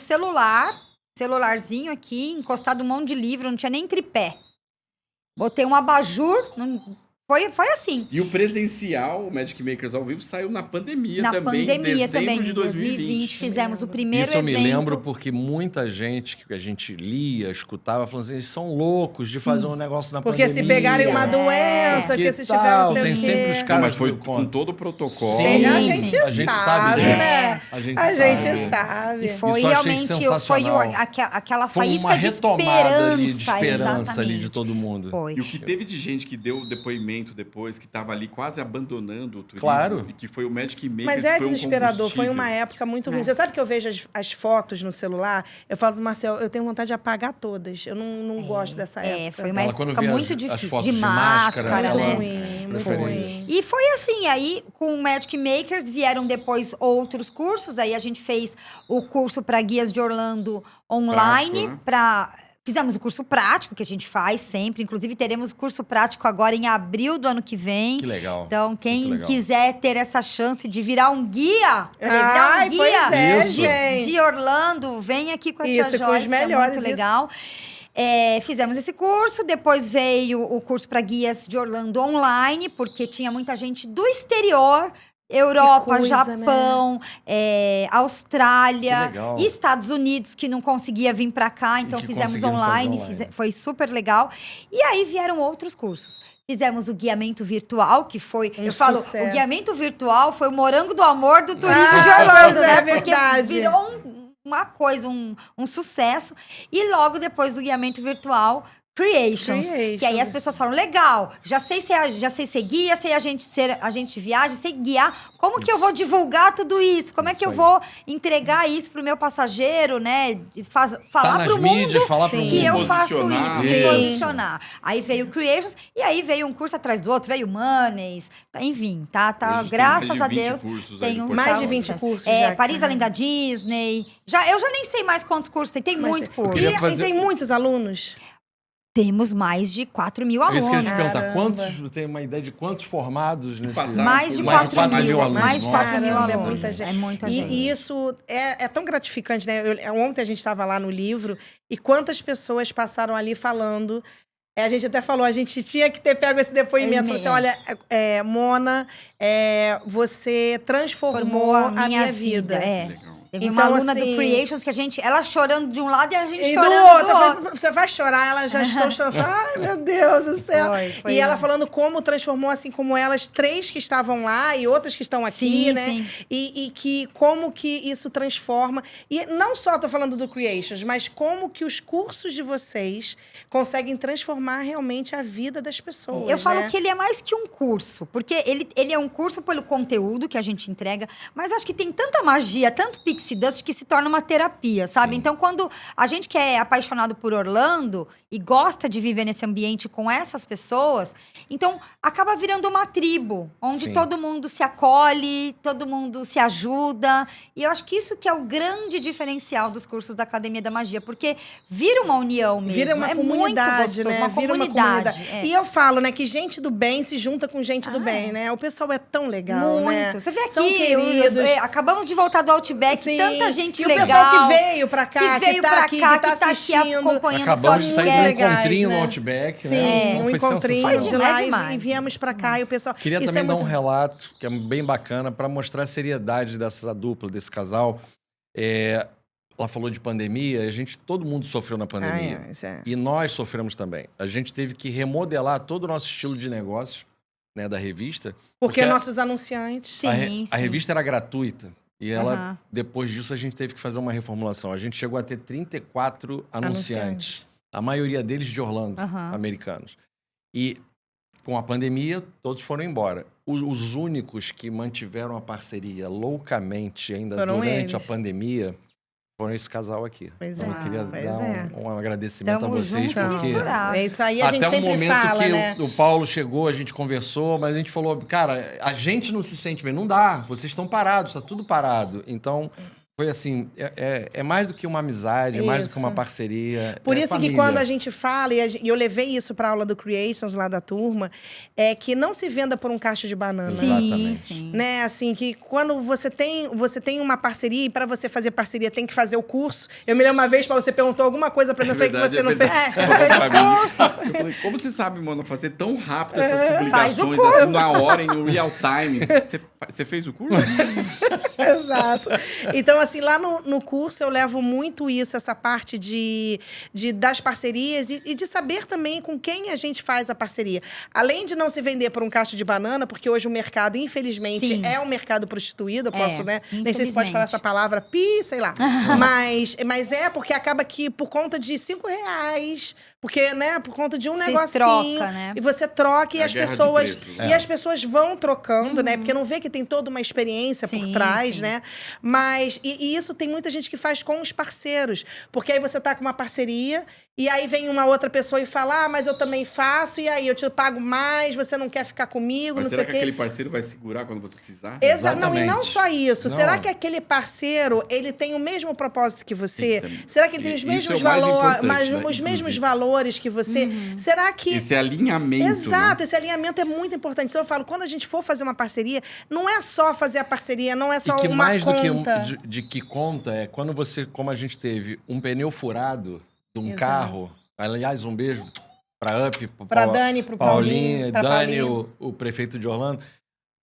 celularzinho aqui, encostado um monte de livro, não tinha nem tripé. Botei um abajur, foi assim. E o presencial, o Magic Makers ao vivo, saiu na pandemia Na também, pandemia dezembro também, de em 2020. 2020, fizemos o primeiro Isso eu me evento. lembro porque muita gente que a gente lia, escutava, falando assim, eles são loucos de fazer um negócio na Porque pandemia. se pegarem uma doença, Que porque se tal? tiver não sei Tem o quê. sempre os Não, caras mas foi do com todo o protocolo. Sim, a Sim, gente sim. A gente sabe, sabe disso. né? A gente A sabe. gente sabe. E foi Isso eu achei realmente sensacional. aquela Foi faísca uma de retomada ali de esperança, esperança ali de exatamente. todo mundo. Foi. E o que teve de gente que deu depoimento depois, que estava ali quase abandonando o turismo, Claro. e que foi o Magic Makers. Mas é foi um desesperador, foi combustível. uma época muito ruim. É. Você sabe que eu vejo as fotos no celular? Eu falo pro Marcel, eu tenho vontade de apagar todas. Eu não gosto dessa época. Foi uma Ela, quando época vê muito as difícil. fotos De de máscara, máscara, ela- né? Ruim, muito Preferia. ruim. E foi assim, aí com o Magic Makers vieram depois outros cursos, aí a gente fez o curso para guias de Orlando online, Prático, né? fizemos o curso prático que a gente faz sempre, inclusive teremos o curso prático agora em abril do ano que vem. Que legal. Então, Muito quem legal. quiser ter essa chance de virar um guia, Ai, pois é, Isso. gente. de Orlando, vem aqui com a Isso, tia com os Joyce, que é melhores, muito isso. legal. Fizemos esse curso, depois veio o curso para guias de Orlando online, porque tinha muita gente do exterior, Europa, Que coisa, Japão, Austrália, Que legal. e Estados Unidos, que não conseguia vir para cá, então que fizemos conseguiram fazer online, online. foi super legal. E aí vieram outros cursos. Fizemos o guiamento virtual, que foi. Um eu falo, sucesso. o guiamento virtual foi o morango do amor do turismo de Ah, Orlando, pois é, né? verdade. Porque virou uma coisa, um sucesso. E logo depois do guiamento virtual, Creations. Que aí as pessoas falam, legal, já sei ser guia, sei ser agente de viagem, sei guiar. Como que eu vou divulgar tudo isso? Como é que Isso eu aí. vou entregar isso pro meu passageiro, né? Falar Tá nas pro mundo mídias, falar pro Sim. mundo. que eu faço Posicionar. isso, Sim. se posicionar. Aí veio o Creations, e aí veio um curso atrás do outro, veio o Moneys, enfim, tá, Hoje tem mais graças de a 20 Deus. cursos aí Tem no um portal. Mais de tal 20 sucesso. cursos já, Paris cara. Além da Disney. Eu já nem sei mais quantos cursos tem muito curso. queria E fazer- tem muitos alunos? Temos mais de 4 mil É alunos. isso que a gente pergunta. Caramba. Quantos, tem uma ideia de quantos formados nesse... Passaram Mais de por 4 4 mil, mil alunos. mais de 4 mil Caramba, é alunos. muita gente. É muita gente. E isso é tão gratificante, né? Ontem a gente estava lá no livro e quantas pessoas passaram ali falando. A gente até falou, a gente tinha que ter pego esse depoimento. Falou assim, olha, Mona, você transformou Formou a minha vida. Legal. Teve Então, uma aluna assim- do Creations que ela chorando de um lado e a gente E do chorando outro, do eu falei, outro. você vai chorar, elas já estão chorando. Eu falei, ai, meu Deus do céu. Foi E ela falando como transformou, assim como elas, 3 que estavam lá e outras que estão aqui, Sim, né? sim. E que como que isso transforma. E não só tô falando do Creations, mas como que os cursos de vocês conseguem transformar realmente a vida das pessoas. Eu falo né? que ele é mais que um curso, porque ele é um curso pelo conteúdo que a gente entrega, mas acho que tem tanta magia, tanto pixie dust que se torna uma terapia, sabe? Sim. Então, quando a gente que é apaixonado por Orlando e gosta de viver nesse ambiente com essas pessoas, então acaba virando uma tribo, onde Sim. todo mundo se acolhe, todo mundo se ajuda. E eu acho que isso que é o grande diferencial dos cursos da Academia da Magia, porque vira uma união mesmo. Vira uma é comunidade, muito gostoso, né? uma Vira comunidade. é. E eu falo, né, que gente do bem se junta com gente do bem, né? O pessoal é tão legal, Muito. né? Você vê aqui, São queridos. acabamos de voltar do Outback, Sim. Sim. tanta gente e legal. o pessoal que veio pra cá, que veio tá pra aqui, cá, que tá assistindo. acompanhando Acabamos de esse sair de um podcast. legais, encontrinho né? no Outback, Sim, né? um Foi encontrinho sensacional. de lá demais. e viemos pra cá e o pessoal... Queria Isso também é dar muito... um relato, que é bem bacana, para mostrar a seriedade dessa dupla, desse casal. Ela falou de pandemia, todo mundo sofreu na pandemia. Isso é... E nós sofremos também. A gente teve que remodelar todo o nosso estilo de negócio, né, da revista. Porque nossos anunciantes... Sim, A revista era gratuita. E ela, Aham. depois disso, a gente teve que fazer uma reformulação. A gente chegou a ter 34 anunciantes. A maioria deles de Orlando, Aham. americanos. E com a pandemia, todos foram embora. Os únicos que mantiveram a parceria loucamente ainda Foram durante a eles. pandemia foram esse casal aqui. Pois Então, é, eu queria pois dar é. um agradecimento Tamo a vocês. junto e porque misturado. É isso aí, a gente até o sempre momento fala, que né? o Paulo chegou, a gente conversou, mas a gente falou, cara, a gente não se sente bem. Não dá, vocês estão parados, está tudo parado. Então, foi assim, é mais do que uma amizade, é mais do que uma Isso. parceria. Por é isso que família. quando a gente fala, e eu levei isso para a aula do Creations lá da turma, é que não se venda por um cacho de banana. Sim, Exatamente. sim. Né, assim, que quando você tem uma parceria, e para você fazer parceria tem que fazer o curso. Eu me lembro uma vez, Paulo, você perguntou alguma coisa para mim, eu falei que você não fez. Você não fez o curso. Eu falei, como você sabe, mano, fazer tão rápido essas Faz o publicações, curso. assim, na hora, em real time? Você fez o curso? Exato. Então, assim, lá no curso eu levo muito isso, essa parte das parcerias e de saber também com quem a gente faz a parceria. Além de não se vender por um cacho de banana, porque hoje o mercado, infelizmente, Sim. é um mercado prostituído, eu É, posso, né? Nem sei se pode infelizmente. falar essa palavra, sei lá. Mas é porque acaba que por conta de R$5, porque, né, por conta de um Vocês negocinho, troca, né? e você troca e É a as guerra de pessoas preços, né? e as pessoas vão trocando, né? Porque não vê que tem toda uma experiência por Sim, trás, sim. né? Mas e isso tem muita gente que faz com os parceiros, porque aí você tá com uma parceria e aí vem uma outra pessoa e fala: "Ah, mas eu também faço e aí eu te pago mais, você não quer ficar comigo, Mas não será sei que o quê". aquele parceiro vai segurar quando você precisar? Não, e não Exatamente. só isso. Não. Será que aquele parceiro, ele tem o mesmo propósito que você? Eita, Será que ele tem os isso mesmos é o mais valores, importante, né, os mesmos inclusive. valores que você? Será que Esse alinhamento. Exato, Né? esse alinhamento é muito importante. Então eu falo, quando a gente for fazer uma parceria, não é só fazer a parceria, não é só E que uma mais conta. do que de que conta é quando você, como a gente teve um pneu furado de um Exato. carro, aliás, um beijo pra Up, Pra Dani, pro Paulinho, Paulinho, pra Dani, Paulinho. o prefeito de Orlando,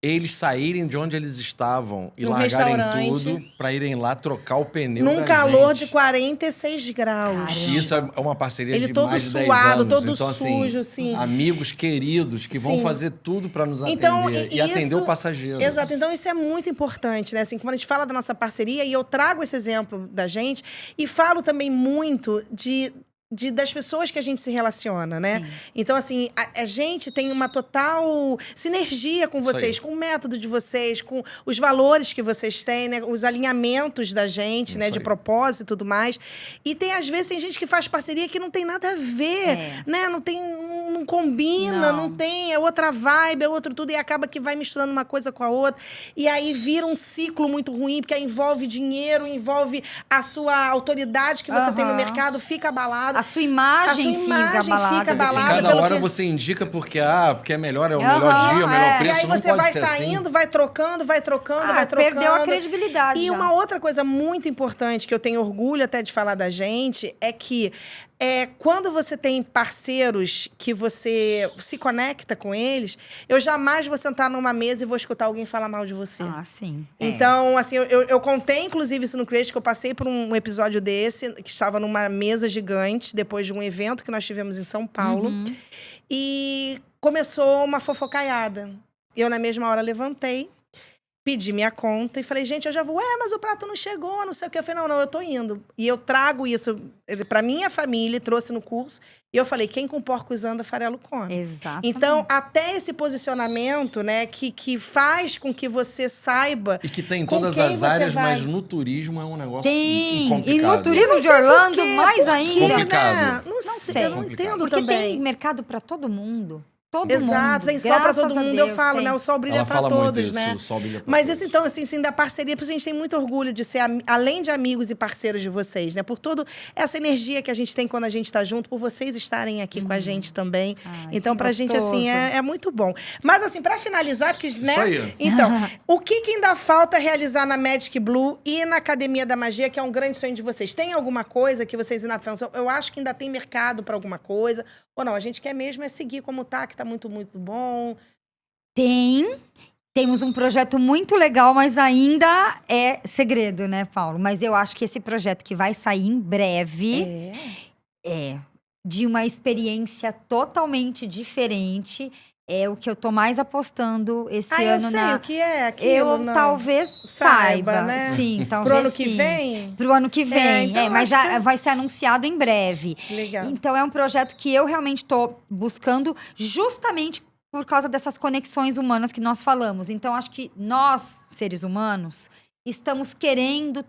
eles saírem de onde eles estavam e No largarem restaurante. tudo pra irem lá trocar o pneu Num da calor gente. de 46 graus. Caramba. Isso é uma parceria Ele de todo mais de 10 suado, anos. todo então, sujo, assim, sim. amigos queridos que vão Sim. fazer tudo pra nos atender Então, e atender isso- o passageiro. Exato, então isso é muito importante, né? Assim, quando a gente fala da nossa parceria, e eu trago esse exemplo da gente, e falo também muito das pessoas que a gente se relaciona, né? Sim. Então, assim, a gente tem uma total sinergia com Isso vocês, aí. com o método de vocês, com os valores que vocês têm, né? Os alinhamentos da gente, Isso né? De aí. propósito e tudo mais. E às vezes, tem gente que faz parceria que não tem nada a ver, É. né? Não combina, não tem, é outra vibe, é outro tudo, e acaba que vai misturando uma coisa com a outra. E aí vira um ciclo muito ruim, porque aí envolve dinheiro, envolve a sua autoridade que você tem no Aham. mercado, fica abalado. A sua imagem, A sua imagem fica abalada. fica E abalada. cada pelo hora que- você indica porque é melhor, é o Aham, melhor dia, o melhor é. E preço. aí não você pode vai ser assim. saindo, vai trocando, vai trocando. Perdeu a credibilidade. E já. uma outra coisa muito importante, que eu tenho orgulho até de falar da gente, é que quando você tem parceiros que você se conecta com eles, eu jamais vou sentar numa mesa e vou escutar alguém falar mal de você. Ah, sim. Então, assim, eu contei, inclusive, isso no Create, que eu passei por um episódio desse, que estava numa mesa gigante, depois de um evento que nós tivemos em São Paulo. E começou uma fofocaiada. Eu, na mesma hora, levantei, pedi minha conta e falei, gente, eu já vou. Mas o prato não chegou, não sei o que. Eu falei, não, eu tô indo. E eu trago isso pra minha família, trouxe no curso. E eu falei, quem com porcos anda, farelo come. Exato. Então, até esse posicionamento, né, que faz com que você saiba... E que tem em Com todas quem as você áreas, vai? mas no turismo é um negócio Tem. complicado. E no turismo Não de sei por Orlando, quê, mais por quê, ainda. Complicado. né? Não sei, eu não Complicado. entendo Porque também. tem mercado para todo mundo. todo Exato, mundo. tem sol pra Graças todo a mundo, eu Deus, falo, tem. né? O sol brilha Ela pra fala muito todos, isso, né? o sol brilha pra Mas todos. isso, então, assim, da parceria, por isso a gente tem muito orgulho de ser, além de amigos e parceiros de vocês, né? Por toda essa energia que a gente tem quando a gente tá junto, por vocês estarem aqui com a gente também. Ai, Então, que pra gente, assim, gostoso. é muito bom. Mas, assim, pra finalizar, porque, né? Isso aí. Então, o que ainda falta realizar na Magic Blue e na Academia da Magia, que é um grande sonho de vocês? Tem alguma coisa que vocês ainda pensam? Eu acho que ainda tem mercado pra alguma coisa. Ou não, a gente quer mesmo é seguir como tá, que tá muito, muito bom. Temos um projeto muito legal, mas ainda é segredo, né, Paulo? Mas eu acho que esse projeto que vai sair em breve é de uma experiência totalmente diferente. É o que eu tô mais apostando esse Ah, eu ano sei o que é aquilo, Eu não. talvez Saiba, saiba, né? sim, talvez Pro ano que sim. vem? Pro ano que vem, então eu mas acho que- vai ser anunciado em breve. Legal. Então é um projeto que eu realmente estou buscando justamente por causa dessas conexões humanas que nós falamos. Então acho que nós, seres humanos, estamos querendo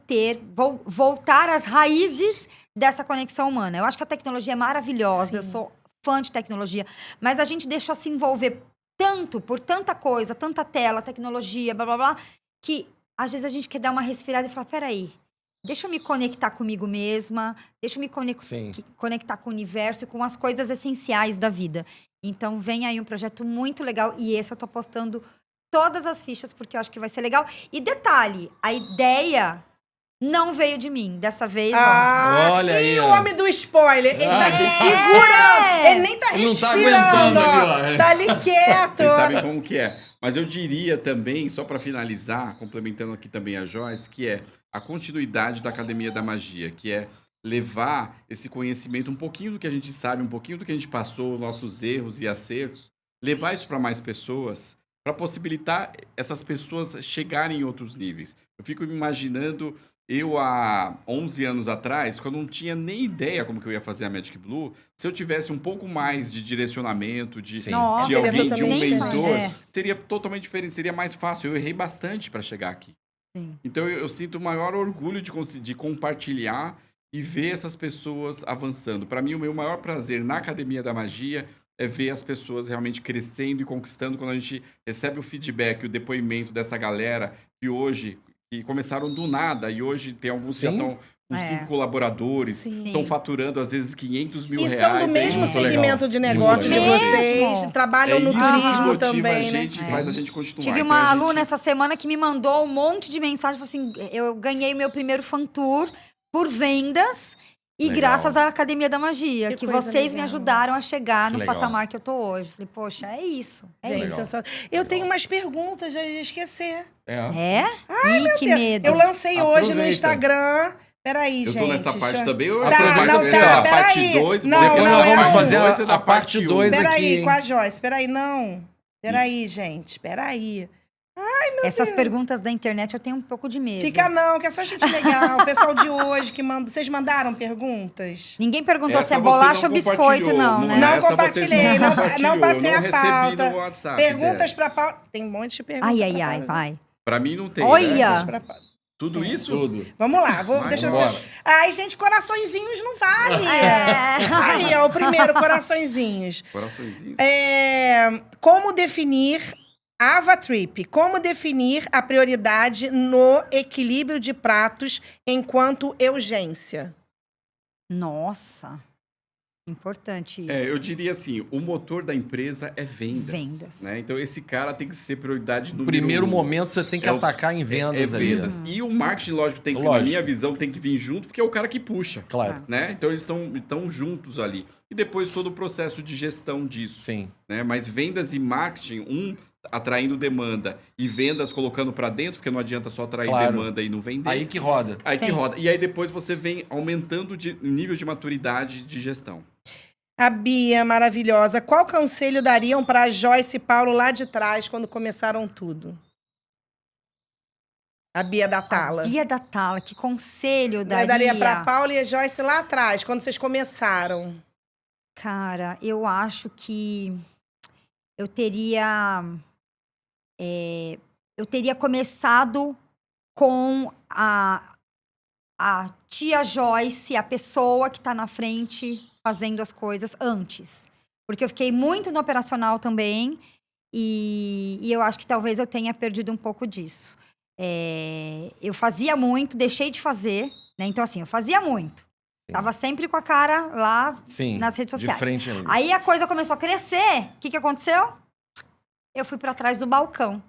voltar às raízes dessa conexão humana. Eu acho que a tecnologia é maravilhosa, eu Sim. sou fã de tecnologia, mas a gente deixou se envolver tanto por tanta coisa, tanta tela, tecnologia, blá blá blá, que às vezes a gente quer dar uma respirada e falar: peraí, deixa eu me conectar comigo mesma, deixa eu me Sim. conectar com o universo e com as coisas essenciais da vida. Então vem aí um projeto muito legal e esse eu tô apostando todas as fichas porque eu acho que vai ser legal. E detalhe, a ideia não veio de mim. Dessa vez, ó. Olha aí, E o ó. homem do spoiler? Ele tá se É. segurando. Ele nem tá Ele não tá respirando, aguentando ó. ali, ó. Tá ali quieto. Vocês sabem como que é. Mas eu diria também, só para finalizar, complementando aqui também a Joyce, que é a continuidade da Academia da Magia, que é levar esse conhecimento, um pouquinho do que a gente sabe, um pouquinho do que a gente passou, nossos erros e acertos, levar isso para mais pessoas, para possibilitar essas pessoas chegarem em outros níveis. Eu fico me imaginando eu, há 11 anos atrás, quando eu não tinha nem ideia como que eu ia fazer a Magic Blue, se eu tivesse um pouco mais de direcionamento, de Sim. Nossa, de alguém, seria de um totalmente mentor, diferente. seria totalmente diferente, seria mais fácil. Eu errei bastante para chegar aqui. Sim. Então eu sinto o maior orgulho de compartilhar e ver essas pessoas avançando. Para mim, o meu maior prazer na Academia da Magia é ver as pessoas realmente crescendo e conquistando. Quando a gente recebe o feedback, o depoimento dessa galera que hoje que começaram do nada e hoje tem alguns que já Sim. estão com É. 5 colaboradores, Sim. estão faturando às vezes 500 mil E reais. são do é mesmo muito segmento legal. de negócio de Muito vocês. mesmo. Trabalham É no isso que turismo motiva também, a né? gente, faz a gente continuar. Tive Então, uma a gente- aluna essa semana que me mandou um monte de mensagem, falou assim: eu ganhei meu primeiro fan tour por vendas e Legal. graças à Academia da Magia, Que que coisa vocês me legal. ajudaram a chegar Que no legal. patamar que eu tô hoje. Falei, poxa, é isso. É Gente, isso. sensacional. Eu tenho umas perguntas, já ia esquecer. É. Ih, que medo. Eu lancei hoje no Aproveita. Instagram. Peraí, Eu gente. tô nessa parte deixa- também. Eu Tá, Aproveita não, que tá, essa peraí. parte 2, Não, Depois não, nós é vamos um. fazer Dois é da a parte parte 2 aqui, Peraí, hein? com a Joyce. Peraí, não. Peraí, gente. Peraí. Essas perguntas da internet eu tenho um pouco de medo. Fica não, que é só gente legal. O pessoal de hoje que manda. Vocês mandaram perguntas? Ninguém perguntou Essa se é você bolacha ou não biscoito, compartilhou, não, né? Não essa vocês compartilhei, não compartilhou, passei eu a não pauta. recebi no WhatsApp. Perguntas dessas. pra Paula. Tem um monte de perguntas. Ai, ai, pra ai, Paula. vai. Pra mim não tem, Olha! né? Pra Paula. Tudo isso? Tudo. Vamos lá, Vai, deixa eu vambora. ser. Ai, gente, coraçõezinhos não vale. É. Aí, ó, o primeiro, coraçõezinhos. Coraçõezinhos. Como definir AvaTrip? Como definir a prioridade no equilíbrio de pratos enquanto urgência? Nossa. Importante isso. Eu diria assim, o motor da empresa é vendas. Vendas. Né? Então esse cara tem que ser prioridade No número primeiro 1. momento você tem que É o- atacar em vendas ali. vendas. E o marketing, lógico, tem que, na Lógico. minha visão, tem que vir junto, porque é o cara que puxa. Claro. Né? Então eles estão juntos ali. E depois todo o processo de gestão disso. Sim. Né? Mas vendas e marketing, atraindo demanda e vendas colocando para dentro, porque não adianta só atrair Claro. demanda e não vender. Aí que roda. Aí que Sim. roda. E aí depois você vem aumentando o nível de maturidade de gestão. A Bia, maravilhosa. Qual conselho dariam para a Joyce e Paulo lá de trás, quando começaram tudo? A Bia da Tala. Bia da Tala, que conselho Eu daria? daria para Paula e a Joyce lá atrás, quando vocês começaram. Cara, eu acho que eu teria começado com a tia Joyce, a pessoa que está na frente fazendo as coisas antes. Porque eu fiquei muito no operacional também. E eu acho que talvez eu tenha perdido um pouco disso. Eu fazia muito, deixei de fazer, né? Então, assim, eu fazia muito. Tava sempre com a cara lá nas redes sociais. De frente ali. Aí a coisa começou a crescer. O que aconteceu? Eu fui para trás do balcão.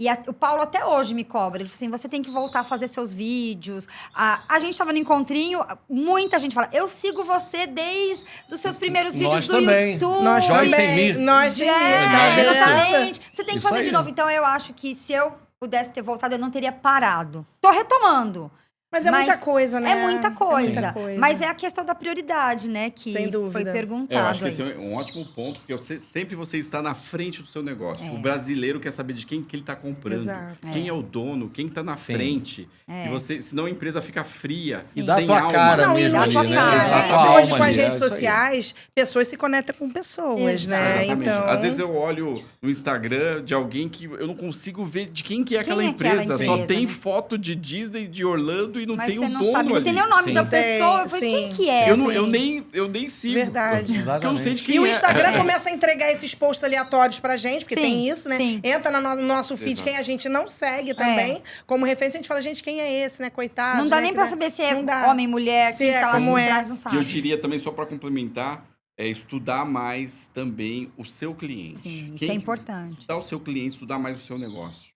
E o Paulo até hoje me cobra. Ele falou assim, você tem que voltar a fazer seus vídeos. A gente tava no encontrinho, muita gente fala, eu sigo você desde os seus primeiros vídeos do também. YouTube. Nós Joyce também. em mim. Nós de mim. É, Tá exatamente. vendo? Você tem que Isso fazer aí. de novo. Então, eu acho que se eu pudesse ter voltado, eu não teria parado. Tô retomando. Mas é muita coisa, né? É muita coisa. muita coisa. Mas é a questão da prioridade, né? Que Sem dúvida. foi perguntado. Eu acho que aí. esse é um ótimo ponto, porque sempre você está na frente do seu negócio. O brasileiro quer saber de quem que ele está comprando, Exato. quem é o dono, quem está na Sim. frente. E você, senão a empresa fica fria, E dá a sem tua alma. cara Não, e mesmo dá ali, tua né? cara. Dá a gente, tua hoje alma com as ali, redes é isso aí. sociais, pessoas se conectam com pessoas, né? Exatamente. Então, Às vezes eu olho no Instagram de alguém que eu não consigo ver de quem que é aquela é aquela empresa. Só empresa, tem né? foto de Disney, de Orlando e não Mas tem você o não dono sabe, não ali. tem nem o nome Sim. da pessoa. Eu falei, quem Sim. que é? Eu, não- Sim. eu nem sigo. Verdade. Porque eu não sei de quem E o é. Instagram começa a entregar esses posts aleatórios pra gente, porque Sim, tem isso, né? sim. Entra no nosso feed, Exato. quem a gente não segue também. Como referência, a gente fala, gente, quem é esse, né? Coitado. Não dá né? nem Que pra dá- saber se é Não dá. homem, mulher, Se quem é, tá lá como por é. trás, não E eu sabe. diria também, só para complementar, é estudar mais também o seu cliente. Sim, isso é importante. Estudar o seu cliente, estudar mais o seu negócio.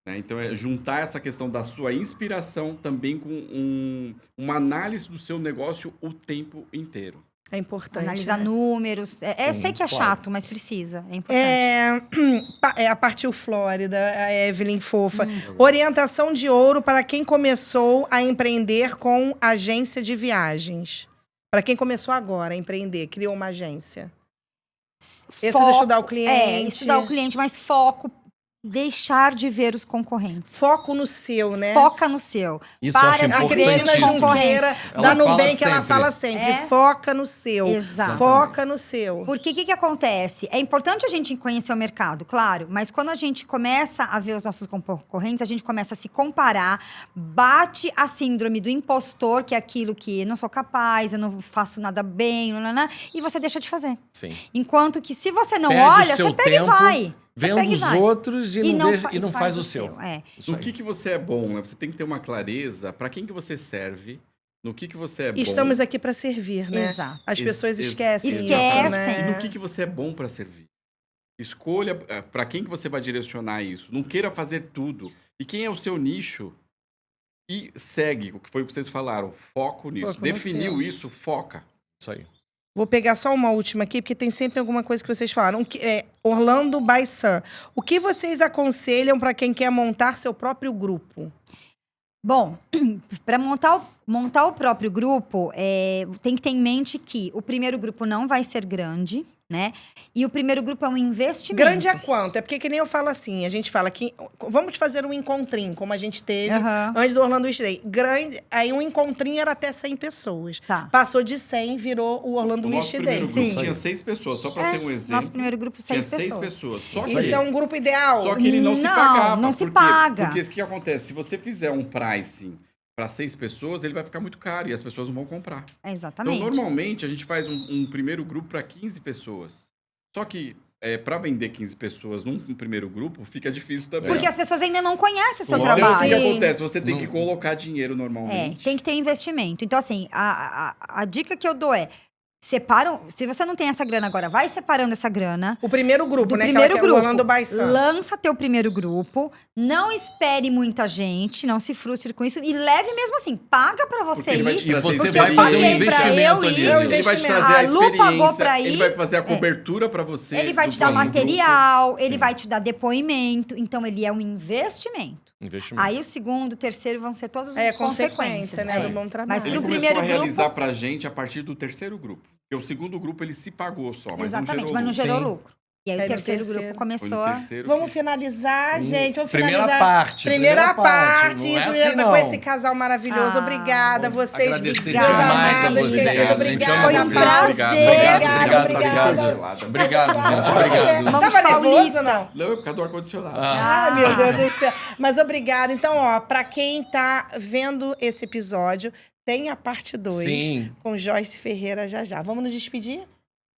Né? Então, é juntar essa questão da sua inspiração também com uma análise do seu negócio o tempo inteiro. É importante. Analisar né? números. Eu Sim, sei que é claro. chato, mas precisa. É importante. A Partiu Flórida, a Evelyn Fofa. Orientação de ouro para quem começou a empreender com agência de viagens. Para quem começou agora a empreender, criou uma agência. Esse Foco- de estudar o cliente. Estudar o cliente, mas foco. Deixar de ver os concorrentes. Foco no seu, né? Foca no seu. Isso eu Para acho de A ver Cristina os importantíssimo. concorrentes. Junqueira, Ela da fala Nubank, ela sempre. fala sempre. É. Foca no seu. Exato. Foca no seu. Porque o que acontece? É importante a gente conhecer o mercado, claro, mas quando a gente começa a ver os nossos concorrentes, a gente começa a se comparar, bate a síndrome do impostor, que é aquilo que eu não sou capaz, eu não faço nada bem, e você deixa de fazer. Sim. Enquanto que se você não Perde olha, seu você pega tempo e vai. Você Vendo pega e os vai. outros e não faz o seu. É. Isso No aí. que você é bom, né? Você tem que ter uma clareza para quem que você serve, no que você é bom. Estamos aqui para servir, né? Exato. As pessoas Ex- esquecem isso, Esquecem. né? E no que você é bom para servir. Escolha para quem que você vai direcionar isso. Não queira fazer tudo. E quem é o seu nicho? E segue o que foi o que vocês falaram. Foco nisso. Foco no Definiu seu. isso, foca. Isso aí. Vou pegar só uma última aqui, porque tem sempre alguma coisa que vocês falaram. Orlando by Sun. O que vocês aconselham para quem quer montar seu próprio grupo? Bom, para montar o próprio grupo, tem que ter em mente que o primeiro grupo não vai ser grande, né? E o primeiro grupo é um investimento. Grande é quanto? É porque que nem eu falo assim, a gente fala que vamos fazer um encontrinho, como a gente teve Aham. antes do Orlando Wish Day. Grande, aí um encontrinho era até 100 pessoas. Tá. Passou de 100, virou o Orlando O nosso Wish primeiro Day. grupo Sim. tinha 6 pessoas, só para ter um exemplo. Nosso primeiro grupo, tinha 6 pessoas. 6 pessoas. Só que, Isso é um grupo ideal? só que ele não se Não, pagava. não se Por quê? paga. Porque o que acontece? Se você fizer um pricing para 6 pessoas, ele vai ficar muito caro e as pessoas não vão comprar. Exatamente. Então, normalmente, a gente faz um primeiro grupo para 15 pessoas. Só que, para vender 15 pessoas num primeiro grupo, fica difícil também. Porque as pessoas ainda não conhecem o seu Lógico. Então, o que, trabalho. que Sim. acontece? Você tem que Não. colocar dinheiro normalmente. Tem que ter investimento. Então, assim, a dica que eu dou é: se você não tem essa grana agora, vai separando essa grana. O primeiro grupo, Do né? primeiro que é o grupo. Orlando by Sun. Lança teu primeiro grupo. Não espere muita gente. Não se frustre com isso. E leve mesmo assim. Paga pra você Porque ele vai ir. te E trazer você Porque vai eu fazer um paguei pra investimento eu ali. ir. É um Ele vai te investimento. trazer a A Lu pagou experiência, pra ir. ele vai fazer a cobertura para você. Ele vai do te dar próximo material, grupo. ele Sim. vai te dar depoimento. Então, ele é um investimento. Investimento. Aí, o segundo, o terceiro vão ser todas as É consequências. consequência, né? É. Do bom trabalho. Mas Ele pro começou primeiro a realizar grupo- pra gente a partir do terceiro grupo. Porque o segundo grupo ele se pagou só, mas Exatamente, não mas não gerou gerou Sim. lucro. E aí, Aí o no terceiro terceiro. grupo Foi no começou a... terceiro Vamos que- finalizar, gente. Vamos Primeira finalizar. parte. Primeira parte. Não é Isso, assim, com não. esse casal maravilhoso. Ah, Obrigada. bom. Vocês, Agradecer meus demais a amados, vocês. querido. A gente Obrigada, ama Foi um vocês. Paulo. prazer. Obrigada. Obrigado, gente. Obrigado. Vamos Tava de nervoso, Paulista. não? Não, é por causa do ar-condicionado. Ah, Ai, meu Deus do céu. Mas obrigada. Então, ó, pra quem tá vendo esse episódio, tem a parte 2 sim. com Joyce Ferreira já já. Vamos nos despedir?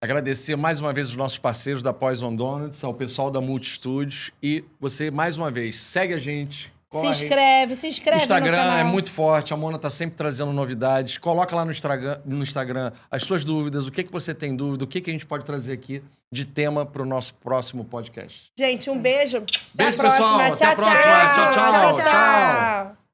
Agradecer mais uma vez os nossos parceiros da Poison Donuts, ao pessoal da Multi Studios. E você, mais uma vez, segue a gente. Corre. Se inscreve O Instagram no canal. é muito forte, a Mona tá sempre trazendo novidades. Coloca lá no Instagram as suas dúvidas, o que você tem dúvida, o que a gente pode trazer aqui de tema para o nosso próximo podcast. Gente, um beijo. Beijo, Até a próxima. pessoal. Até a próxima. Tchau, tchau. Tchau, tchau.